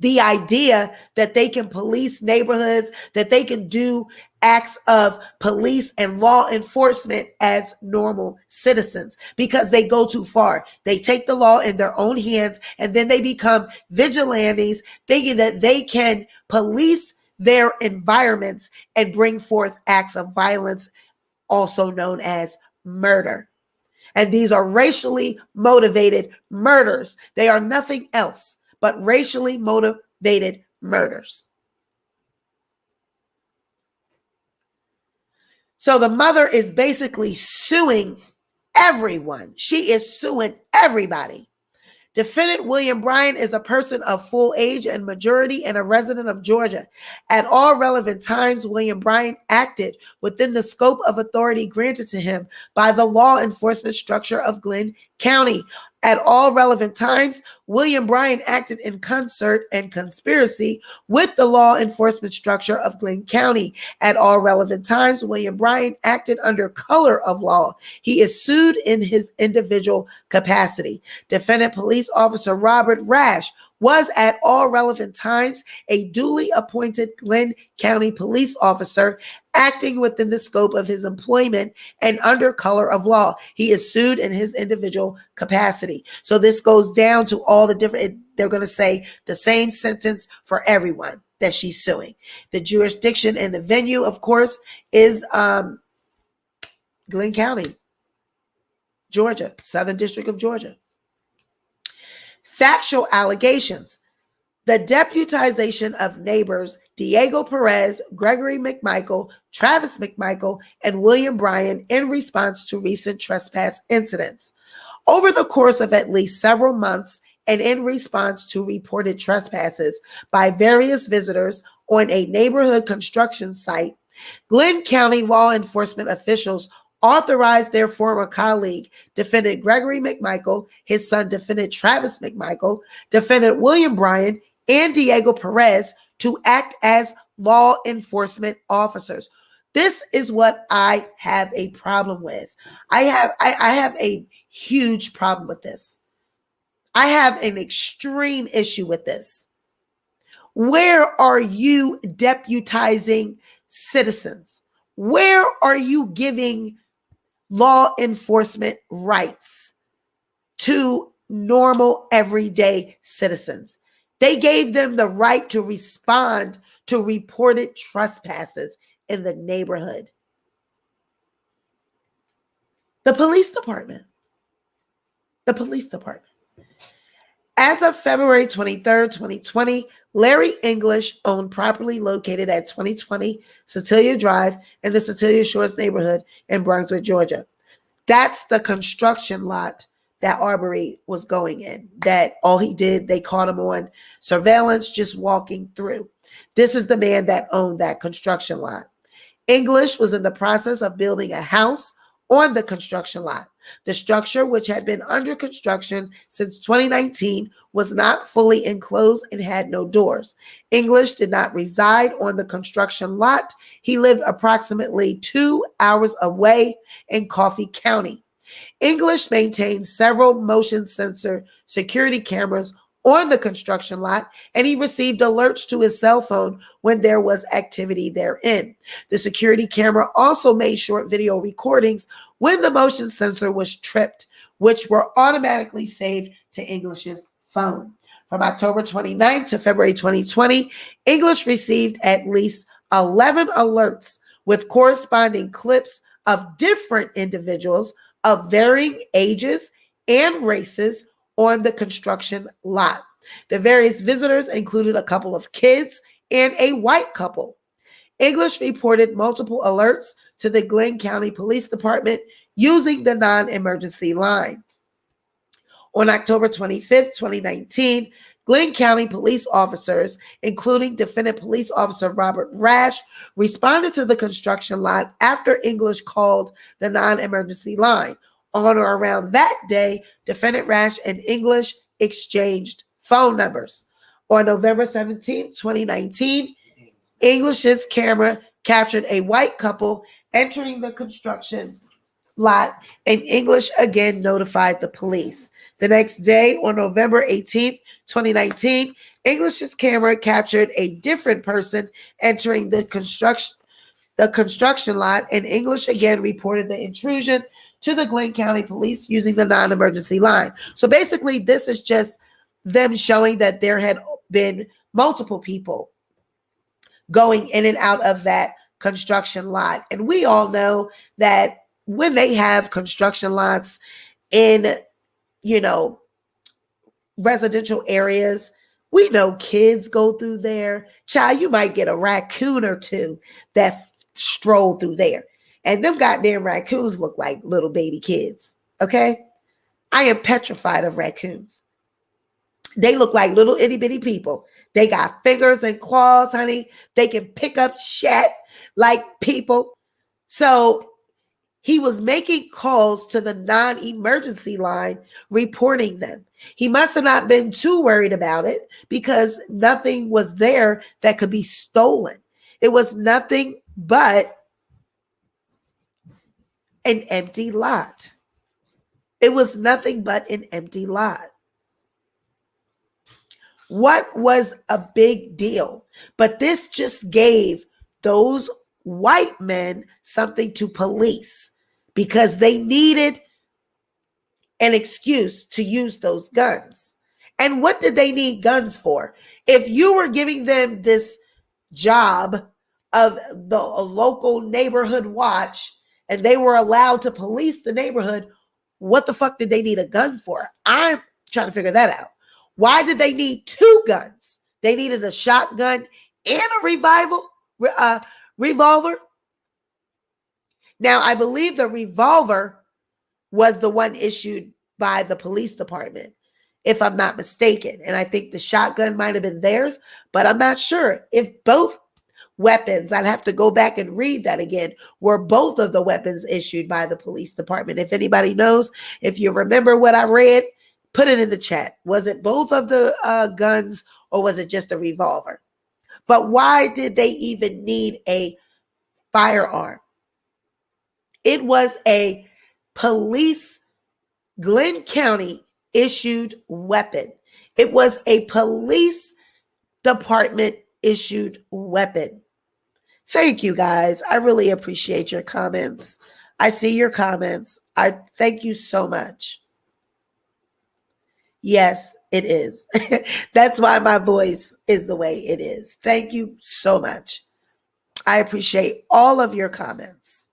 the idea that they can police neighborhoods, that they can do acts of police and law enforcement as normal citizens, because they go too far. They take the law in their own hands, and then they become vigilantes, thinking that they can police their environments and bring forth acts of violence, also known as murder. And these are racially motivated murders. They are nothing else but racially motivated murders. So the mother is basically suing everyone. She is suing everybody. Defendant William Bryan is a person of full age and majority and a resident of Georgia. At all relevant times, William Bryan acted within the scope of authority granted to him by the law enforcement structure of Glenn County. At all relevant times, William Bryan acted in concert and conspiracy with the law enforcement structure of Glenn County. At all relevant times, William Bryan acted under color of law. He is sued in his individual capacity. Defendant Police Officer Robert Rash was at all relevant times a duly appointed Glenn County police officer acting within the scope of his employment and under color of law. He is sued in his individual capacity. So this goes down to all the different, they're going to say the same sentence for everyone that she's suing. The jurisdiction and the venue, of course, is Glenn County, Georgia, Southern District of Georgia. Factual allegations. The deputization of neighbors Diego Perez, Gregory McMichael, Travis McMichael, and William Bryan in response to recent trespass incidents. Over the course of at least several months and in response to reported trespasses by various visitors on a neighborhood construction site, Glenn County law enforcement officials authorized their former colleague, Defendant Gregory McMichael, his son, Defendant Travis McMichael, Defendant William Bryan, and Diego Perez to act as law enforcement officers. This is what I have a problem with. I have a huge problem with this. I have an extreme issue with this. Where are you deputizing citizens? Where are you giving law enforcement rights to normal, everyday citizens? They gave them the right to respond to reported trespasses in the neighborhood. The police department. As of February 23rd, 2020, Larry English owned property located at 2020 Cecilia Drive in the Cecilia Shores neighborhood in Brunswick, Georgia. That's the construction lot that Arbery was going in. That all he did, they caught him on surveillance just walking through. This is the man that owned that construction lot. English was in the process of building a house on the construction lot. The structure, which had been under construction since 2019, was not fully enclosed and had no doors. English did not reside on the construction lot. He lived approximately 2 hours away in Coffee County. English maintained several motion sensor security cameras on the construction lot, and he received alerts to his cell phone when there was activity therein. The security camera also made short video recordings when the motion sensor was tripped, which were automatically saved to English's phone. From October 29th to February 2020, English received at least 11 alerts with corresponding clips of different individuals of varying ages and races on the construction lot. The various visitors included a couple of kids and a white couple. English reported multiple alerts to the Glenn County Police Department using the non-emergency line. On October 25th, 2019, Glenn County police officers, including Defendant Police Officer Robert Rash, responded to the construction lot after English called the non-emergency line. On or around that day, Defendant Rash and English exchanged phone numbers. On November 17, 2019, English's camera captured a white couple entering the construction lot, and English again notified the police. The next day, on November 18th, 2019, English's camera captured a different person entering the construction lot, and English again reported the intrusion to the Glenn County Police using the non-emergency line. So basically, this is just them showing that there had been multiple people going in and out of that construction lot. And we all know that when they have construction lots in, residential areas, we know kids go through there. Child, you might get a raccoon or two that stroll through there. And them goddamn raccoons look like little baby kids, okay? I am petrified of raccoons. They look like little itty bitty people. They got fingers and claws, honey. They can pick up shit like people. So he was making calls to the non-emergency line, reporting them. He must have not been too worried about it because nothing was there that could be stolen. It was nothing but an empty lot. It was nothing but an empty lot. What was a big deal? But this just gave those white men something to police because they needed an excuse to use those guns. And what did they need guns for? If you were giving them this job of the local neighborhood watch and they were allowed to police the neighborhood, what the fuck did they need a gun for? I'm trying to figure that out. Why did they need two guns? They needed a shotgun and a revolver. Now, I believe the revolver was the one issued by the police department, if I'm not mistaken. And I think the shotgun might have been theirs, but I'm not sure. If both weapons, I'd have to go back and read that again, were both of the weapons issued by the police department. If anybody knows, if you remember what I read, put it in the chat. Was it both of the guns or was it just a revolver? But why did they even need a firearm? It was a police Glenn County issued weapon. It was a police department issued weapon. Thank you guys. I really appreciate your comments. I see your comments. I thank you so much. Yes, it is. That's why my voice is the way it is. Thank you so much. I appreciate all of your comments.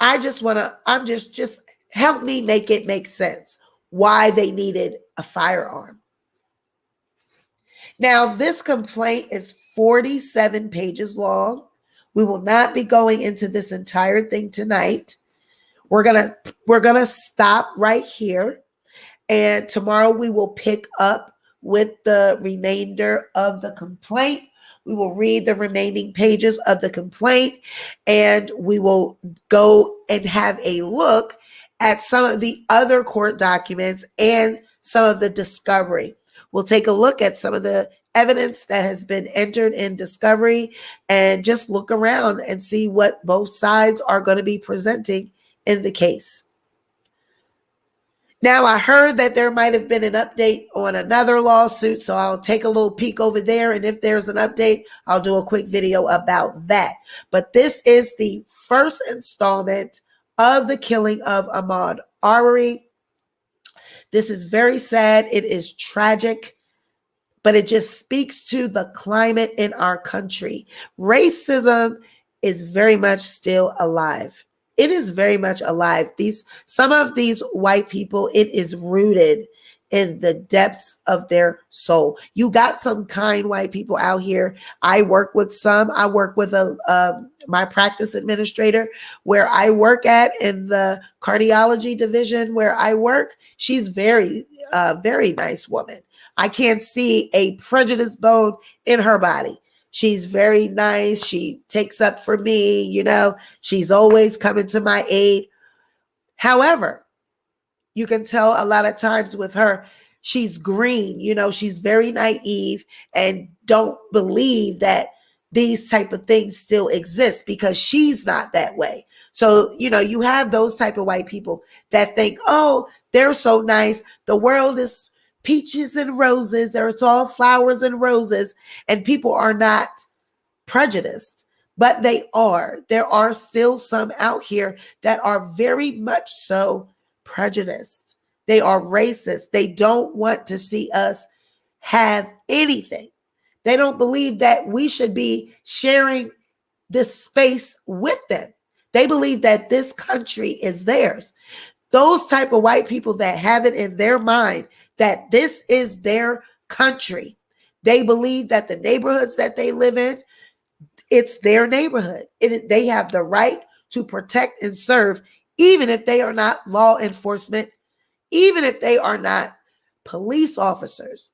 just help me make it make sense why they needed a firearm. Now, this complaint is 47 pages long. We will not be going into this entire thing tonight. We're gonna stop right here, and tomorrow we will pick up with the remainder of the complaint. We will read the remaining pages of the complaint, and we will go and have a look at some of the other court documents and some of the discovery. We'll take a look at some of the evidence that has been entered in discovery and just look around and see what both sides are going to be presenting in the case. Now, I heard that there might have been an update on another lawsuit, so I'll take a little peek over there, and if there's an update, I'll do a quick video about that. But this is the first installment of the killing of Ahmaud Arbery. This is very sad. It is tragic, but it just speaks to the climate in our country. Racism is very much still alive. It is very much alive. Some of these white people, it is rooted in the depths of their soul. You got some kind white people out here. I work with some. I work with my practice administrator where I work at in the cardiology division where I work. She's very nice woman. I can't see a prejudiced bone in her body. She's very nice. She takes up for me, she's always coming to my aid. However, you can tell a lot of times with her, she's green, you know, she's very naive and don't believe that these type of things still exist because she's not that way. So, you know, you have those type of white people that think, oh, they're so nice. The world is peaches and roses. There's all flowers and roses, and people are not prejudiced, but they are. There are still some out here that are very much so prejudiced. They are racist. They don't want to see us have anything. They don't believe that we should be sharing this space with them. They believe that this country is theirs. Those type of white people that have it in their mind that this is their country. They believe that the neighborhoods that they live in, it's their neighborhood. They have the right to protect and serve, even if they are not law enforcement, even if they are not police officers,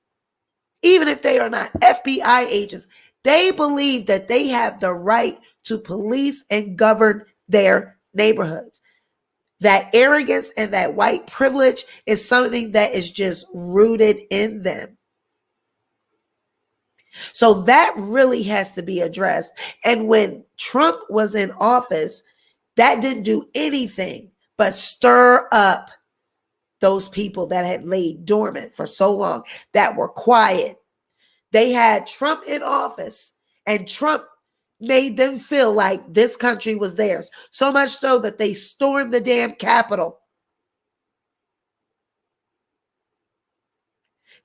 even if they are not FBI agents. They believe that they have the right to police and govern their neighborhoods. That arrogance and that white privilege is something that is just rooted in them. So that really has to be addressed. And when Trump was in office, that didn't do anything but stir up those people that had laid dormant for so long, that were quiet. They had Trump in office, and Trump made them feel like this country was theirs. So much so that they stormed the damn Capitol.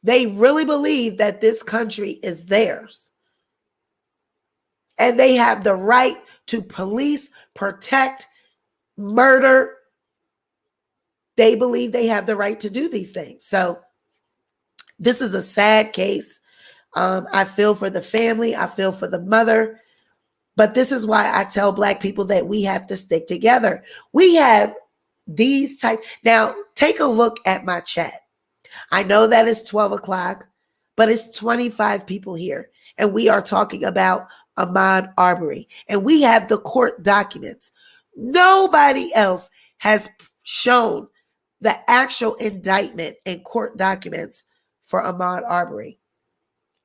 They really believe that this country is theirs. And they have the right to police, protect, murder. They believe they have the right to do these things. So this is a sad case. I feel for the family. I feel for the mother. But this is why I tell Black people that we have to stick together. We have these type. Now, take a look at my chat. I know that it's 12 o'clock, but it's 25 people here. And we are talking about Ahmaud Arbery. And we have the court documents. Nobody else has shown the actual indictment and court documents for Ahmaud Arbery.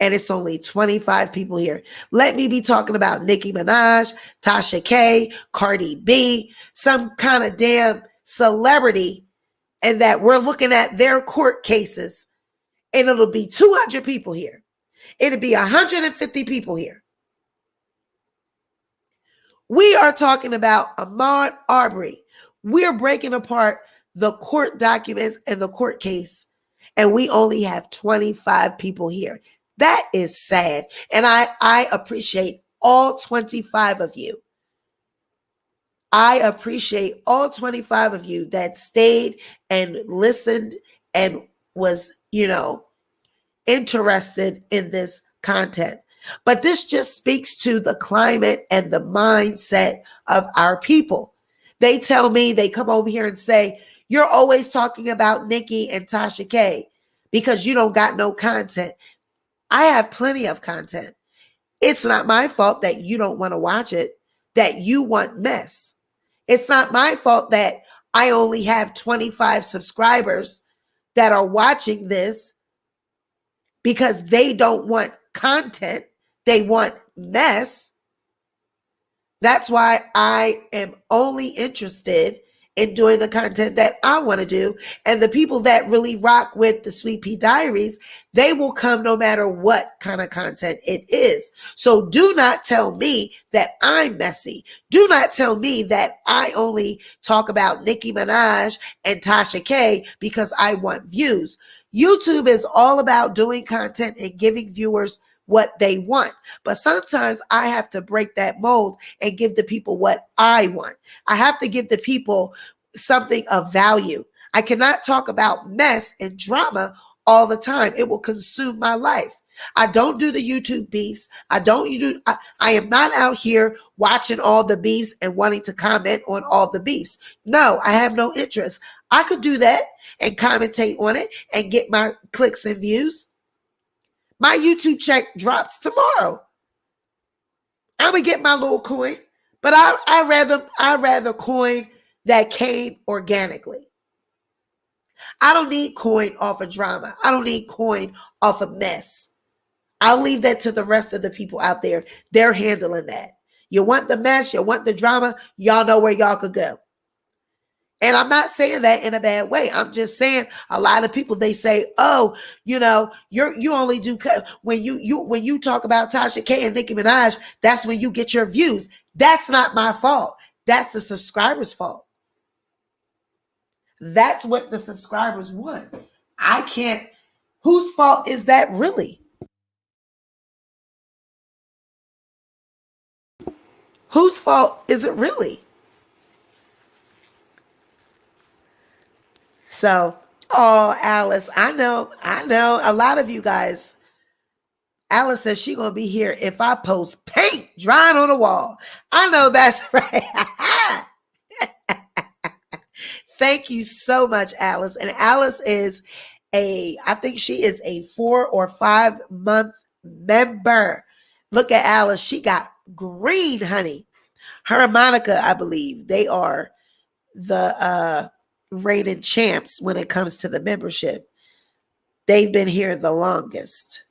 And it's only 25 people here. Let me be talking about Nicki Minaj, Tasha K, Cardi B, some kind of damn celebrity, and that we're looking at their court cases, and it'll be 200 people here. It'll be 150 people here. We are talking about Ahmaud Arbery. We're breaking apart the court documents and the court case, and we only have 25 people here. That is sad. And I appreciate all 25 of you. I appreciate all 25 of you that stayed and listened and was, interested in this content. But this just speaks to the climate and the mindset of our people. They tell me, they come over here and say, you're always talking about Nicki and Tasha K because you don't got no content. I have plenty of content. It's not my fault that you don't want to watch it, that you want mess. It's not my fault that I only have 25 subscribers that are watching this because they don't want content. They want mess. That's why I am only interested in doing the content that I want to do. And the people that really rock with the Sweet Pea Diaries, they will come no matter what kind of content it is. So do not tell me that I'm messy. Do not tell me that I only talk about Nicki Minaj and Tasha K because I want views. YouTube is all about doing content and giving viewers what they want. But sometimes I have to break that mold and give the people what I want. I have to give the people something of value. I cannot talk about mess and drama all the time. It will consume my life. I don't do the YouTube beefs. I am not out here watching all the beefs and wanting to comment on all the beefs. No, I have no interest. I could do that and commentate on it and get my clicks and views. My YouTube check drops tomorrow. I'm gonna get my little coin, but I rather coin that came organically. I don't need coin off of drama. I don't need coin off of mess. I'll leave that to the rest of the people out there. They're handling that. You want the mess, you want the drama, y'all know where y'all could go. And I'm not saying that in a bad way. I'm just saying a lot of people, they say, oh, you know, you only do when you talk about Tasha K and Nicki Minaj, that's when you get your views. That's not my fault. That's the subscribers' fault. That's what the subscribers want. I can't. Whose fault is that really? Whose fault is it really? So, oh, Alice, I know a lot of you guys. Alice says she's going to be here if I post paint drying on the wall. I know that's right. Thank you so much, Alice. And Alice is I think she is a 4 or 5 month member. Look at Alice. She got green, honey. Her and Monica, I believe, they are the reigning champs when it comes to the membership. They've been here the longest.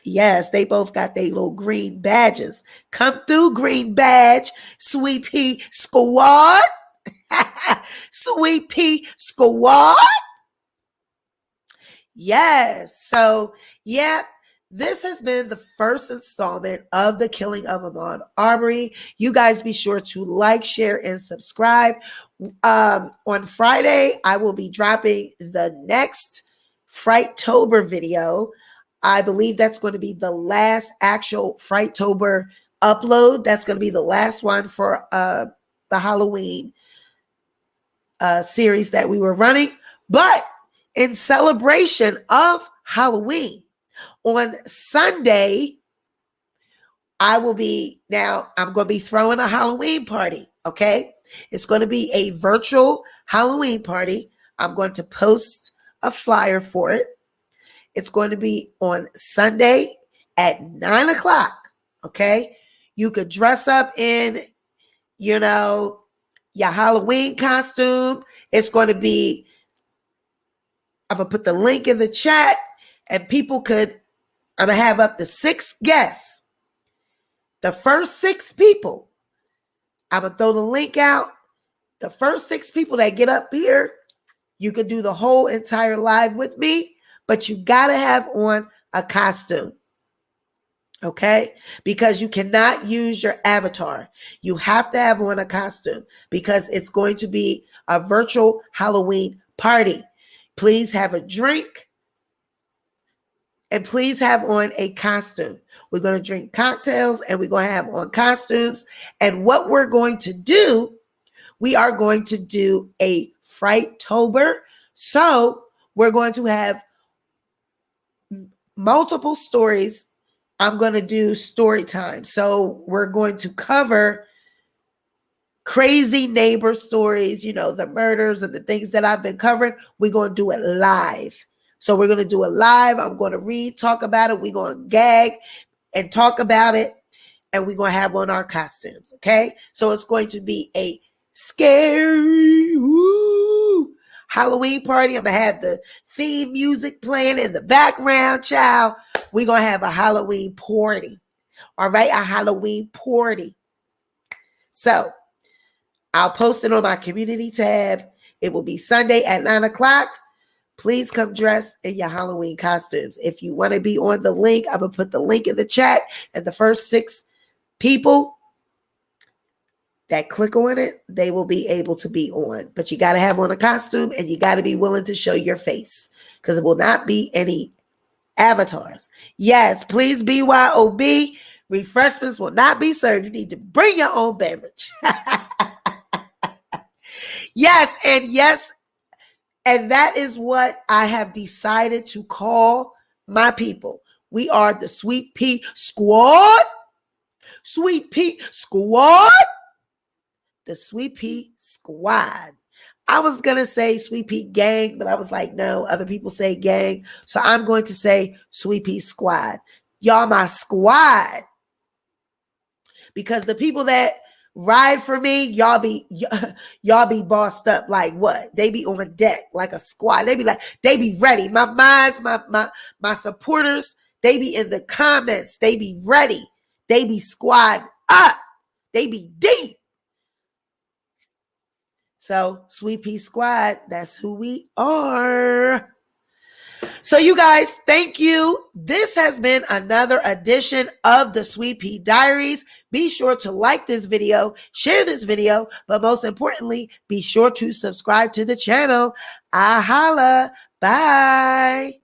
Yes, they both got their little green badges. Come through, green badge, Sweet Pea Squad. Sweet Pea Squad. Yes. So, yeah, this has been the first installment of The Killing of Ahmaud Arbery. You guys be sure to like, share, and subscribe. On Friday, I will be dropping the next Frighttober video. I believe that's going to be the last actual Frighttober upload. That's going to be the last one for the Halloween series that we were running. But in celebration of Halloween, on Sunday, I'm going to be throwing a Halloween party, okay? It's going to be a virtual Halloween party. I'm going to post a flyer for it. It's going to be on Sunday at 9 o'clock, okay? You could dress up in, your Halloween costume. It's going to be, I'm going to put the link in the chat, and I'm going to have up to 6 guests. The first 6 people, I'm going to throw the link out. The first 6 people that get up here, you could do the whole entire live with me. But you got to have on a costume, okay? Because you cannot use your avatar. You have to have on a costume because it's going to be a virtual Halloween party. Please have a drink and please have on a costume. We're going to drink cocktails and we're going to have on costumes. And what we're going to do, we are going to do a Frighttober. So we're going to have multiple stories. I'm going to do story time. So we're going to cover crazy neighbor stories, the murders and the things that I've been covering. We're going to do it live. So we're going to do it live. I'm going to read, talk about it. We're going to gag and talk about it. And we're going to have on our costumes. Okay. So it's going to be a scary Halloween party. I'm going to have the theme music playing in the background, child. We're going to have a Halloween party. All right, a Halloween party. So I'll post it on my community tab. It will be Sunday at 9 o'clock. Please come dressed in your Halloween costumes. If you want to be on the link, I'm going to put the link in the chat. And the first 6 people that click on it, they will be able to be on. But you got to have on a costume and you got to be willing to show your face because it will not be any avatars. Yes, please BYOB. Refreshments will not be served. You need to bring your own beverage. Yes. And that is what I have decided to call my people. We are the Sweet Pea Squad. Sweet Pea Squad. The Sweet Pea Squad. I was going to say Sweet Pea Gang, but I was like, no, other people say gang. So I'm going to say Sweet Pea Squad. Y'all my squad. Because the people that ride for me, y'all be bossed up like what? They be on deck like a squad. They be ready. My minds, my supporters, they be in the comments. They be ready. They be squad up. They be deep. So Sweet Pea Squad, that's who we are. So you guys, thank you. This has been another edition of the Sweet Pea Diaries. Be sure to like this video, share this video, but most importantly, be sure to subscribe to the channel. I holla. Bye.